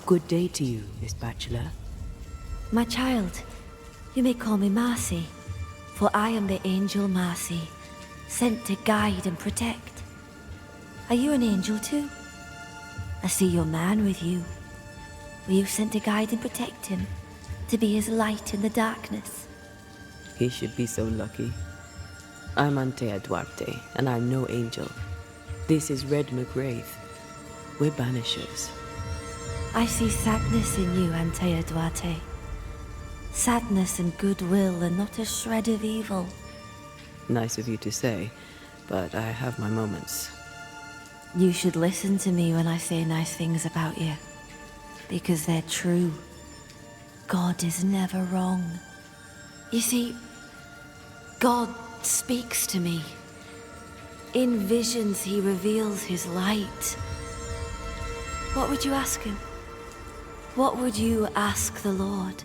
Good day to you, Miss Batcheler. My child, you may call me Marcy, for I am the angel Marcy, sent to guide and protect. Are you an angel too? I see your man with you. Were you sent to guide and protect him, to be his light in the darkness? He should be so lucky. I'm Antea Duarte, and I'm no angel. This is RedmacRaith. We're Banishers. I see sadness in you, Antea Duarte. Sadness and goodwill and not a shred of evil. Nice of you to say, but I have my moments. You should listen to me when I say nice things about you, because they're true. God is never wrong. You see, God speaks to me. In visions, he reveals his light. What would you ask him? What would you ask the Lord?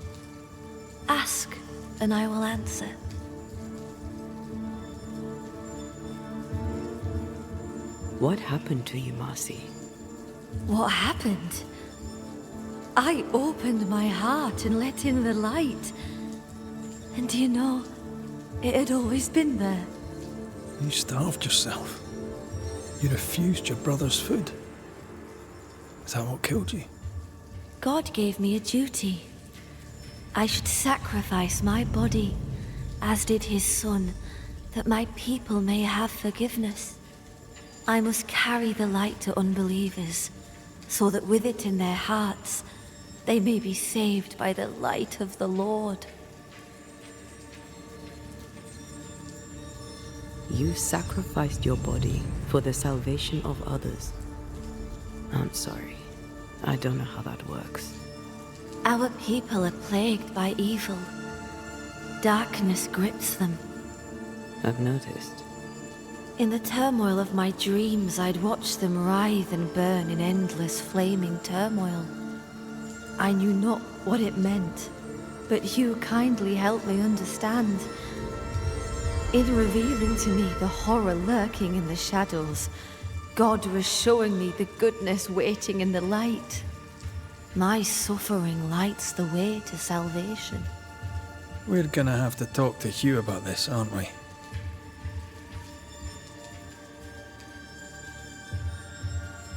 Ask, and I will answer. What happened to you, Marcy? What happened? I opened my heart and let in the light. And do you know, it had always been there. You starved yourself. You refused your brother's food. Is that what killed you? God gave me a duty. I should sacrifice my body, as did his son, that my people may have forgiveness. I must carry the light to unbelievers, so that with it in their hearts, they may be saved by the light of the Lord. You sacrificed your body for the salvation of others. I'm sorry. I don't know how that works. Our people are plagued by evil. Darkness grips them. I've noticed. In the turmoil of my dreams, I'd watch them writhe and burn in endless flaming turmoil. I knew not what it meant, but Hugh kindly helped me understand. In revealing to me the horror lurking in the shadows, God was showing me the goodness waiting in the light. My suffering lights the way to salvation. We're gonna have to talk to Hugh about this, aren't we?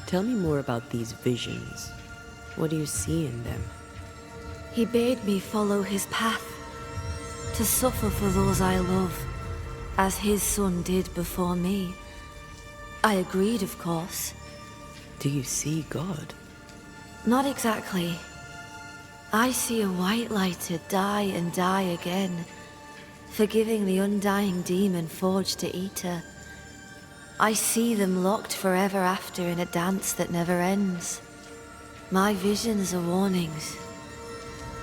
Tell me more about these visions. What do you see in them? He bade me follow his path, to suffer for those I love, as his son did before me. I agreed, of course. Do you see God? Not exactly. I see a white lighter die and die again, forgiving the undying demon forged to eat her. I see them locked forever after in a dance that never ends. My visions are warnings.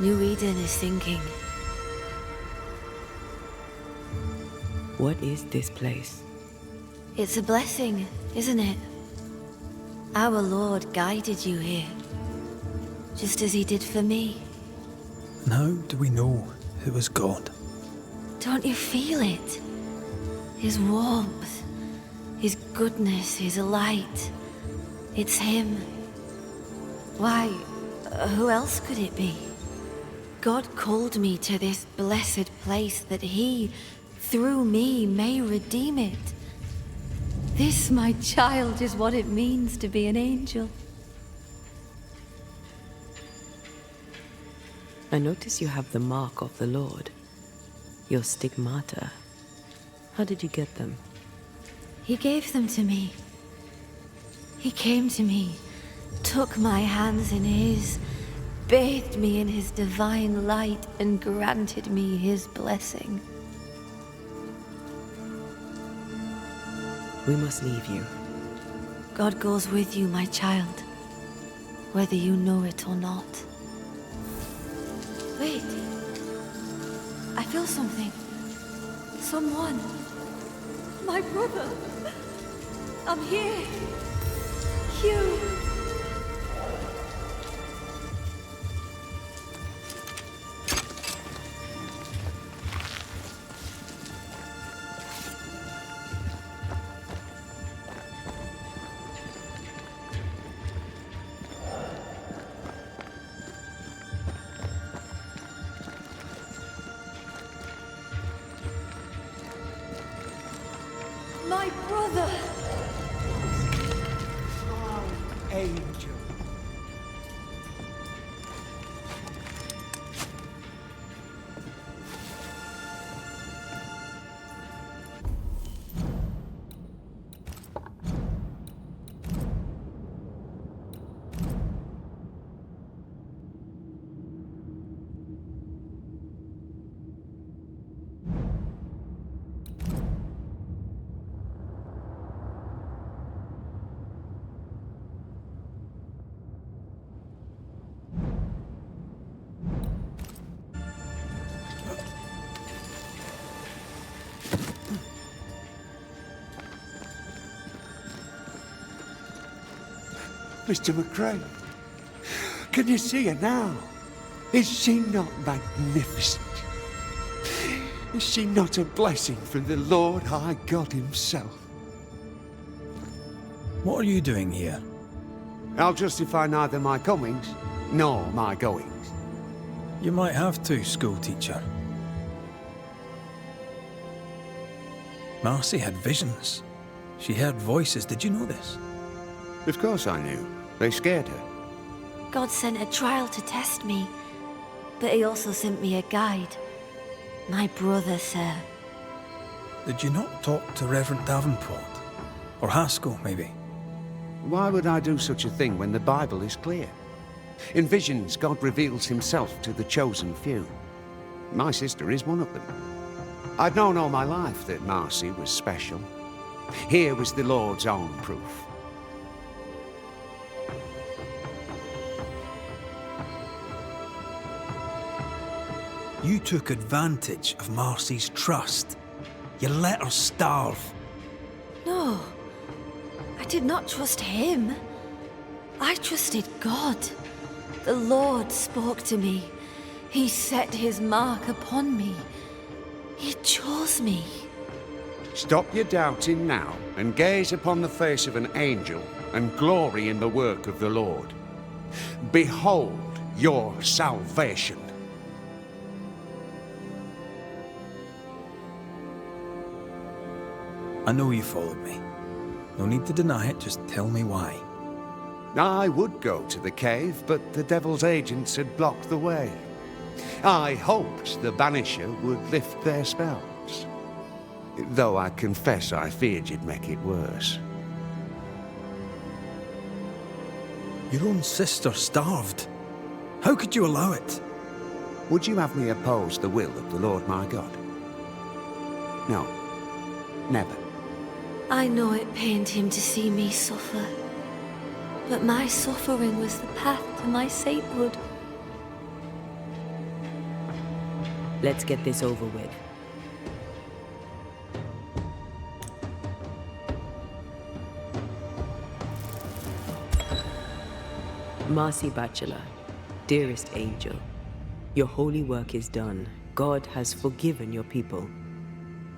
New Eden is sinking. What is this place? It's a blessing, isn't it? Our Lord guided you here, just as he did for me. And how do we know it was God? Don't you feel it? His warmth, his goodness, his light. It's him. Why, who else could it be? God called me to this blessed place that he, through me, may redeem it. This, my child, is what it means to be an angel. I notice you have the mark of the Lord. Your stigmata. How did you get them? He gave them to me. He came to me, took my hands in his, bathed me in his divine light, and granted me his blessing. We must leave you. God goes with you, my child, whether you know it or not. Wait. I feel something. Someone. My brother. I'm here. Hugh. My brother! Angel. Mr. McRae, can you see her now? Is she not magnificent? Is she not a blessing from the Lord High God himself? What are you doing here? I'll justify neither my comings nor my goings. You might have to, schoolteacher. Marcy had visions. She heard voices. Did you know this? Of course I knew. They scared her. God sent a trial to test me, but he also sent me a guide. My brother, sir. Did you not talk to Reverend Davenport? Or Haskell, maybe? Why would I do such a thing when the Bible is clear? In visions, God reveals himself to the chosen few. My sister is one of them. I'd known all my life that Marcy was special. Here was the Lord's own proof. You took advantage of Marcy's trust. You let her starve. No, I did not trust him. I trusted God. The Lord spoke to me. He set his mark upon me. He chose me. Stop your doubting now and gaze upon the face of an angel and glory in the work of the Lord. Behold your salvation. I know you followed me. No need to deny it, just tell me why. I would go to the cave, but the devil's agents had blocked the way. I hoped the Banisher would lift their spells. Though I confess I feared you'd make it worse. Your own sister starved. How could you allow it? Would you have me oppose the will of the Lord my God? No. Never. I know it pained him to see me suffer, but my suffering was the path to my sainthood. Let's get this over with. Marcy Batcheler, dearest angel, your holy work is done. God has forgiven your people.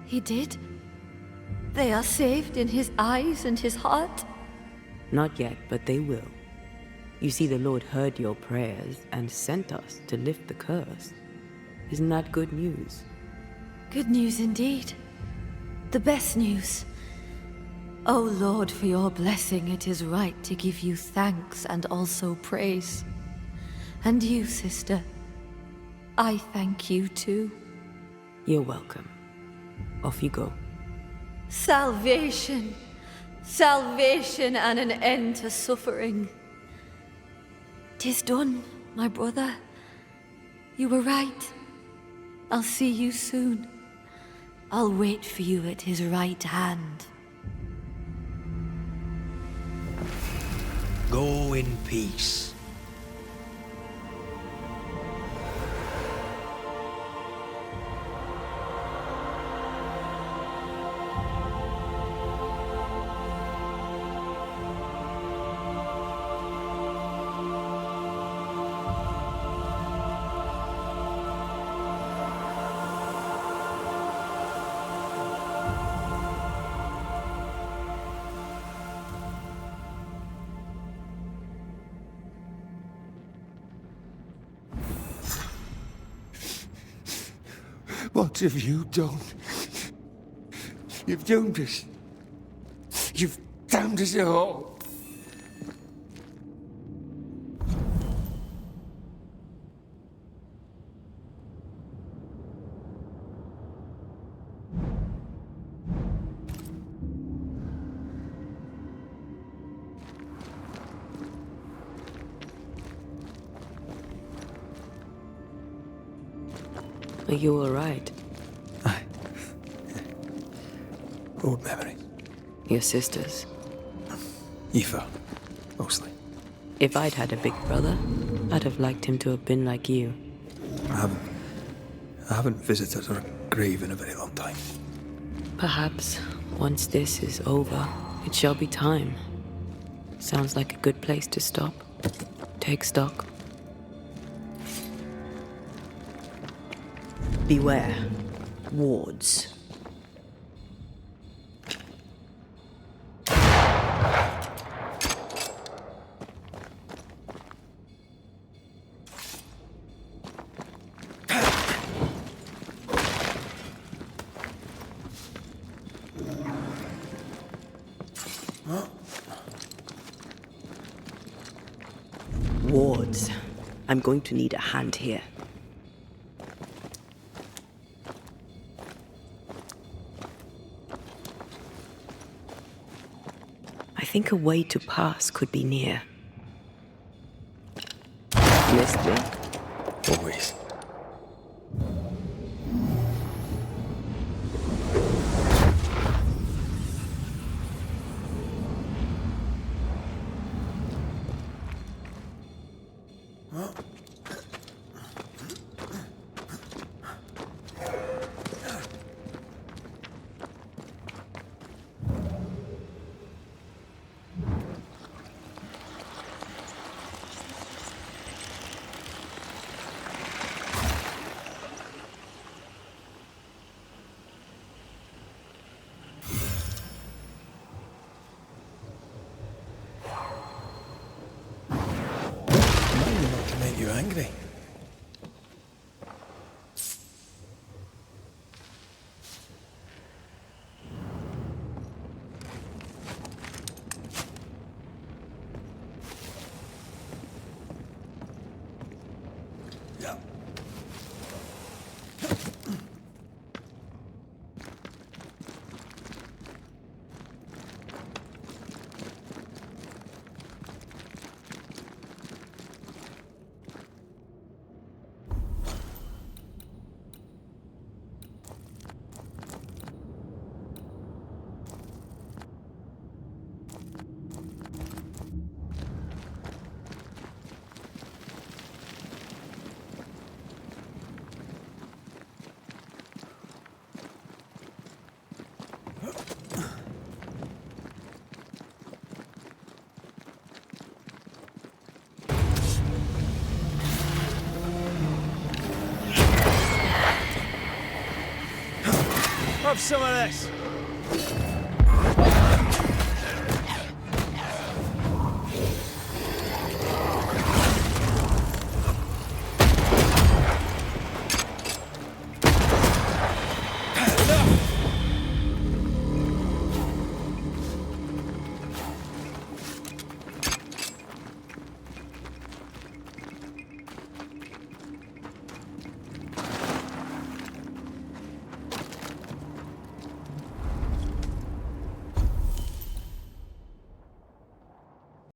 He did? They are saved in his eyes and his heart? Not yet, but they will. You see, the Lord heard your prayers and sent us to lift the curse. Isn't that good news? Good news indeed. The best news. O Lord, for your blessing, it is right to give you thanks and also praise. And you, sister, I thank you too. You're welcome. Off you go. Salvation. Salvation and an end to suffering. 'Tis done, my brother. You were right. I'll see you soon. I'll wait for you at his right hand. Go in peace. What have you done? You've doomed us. You've damned us all. Are you alright? Aye. Old memory. Your sisters? Aoife, mostly. If I'd had a big brother, I'd have liked him to have been like you. I haven't visited her grave in a very long time. Perhaps, once this is over, it shall be time. Sounds like a good place to stop. Take stock. Beware. Wards. Wards. I'm going to need a hand here. I think a way to pass could be near. Missed me? Always. Not to make you angry. Yeah. Have some of this.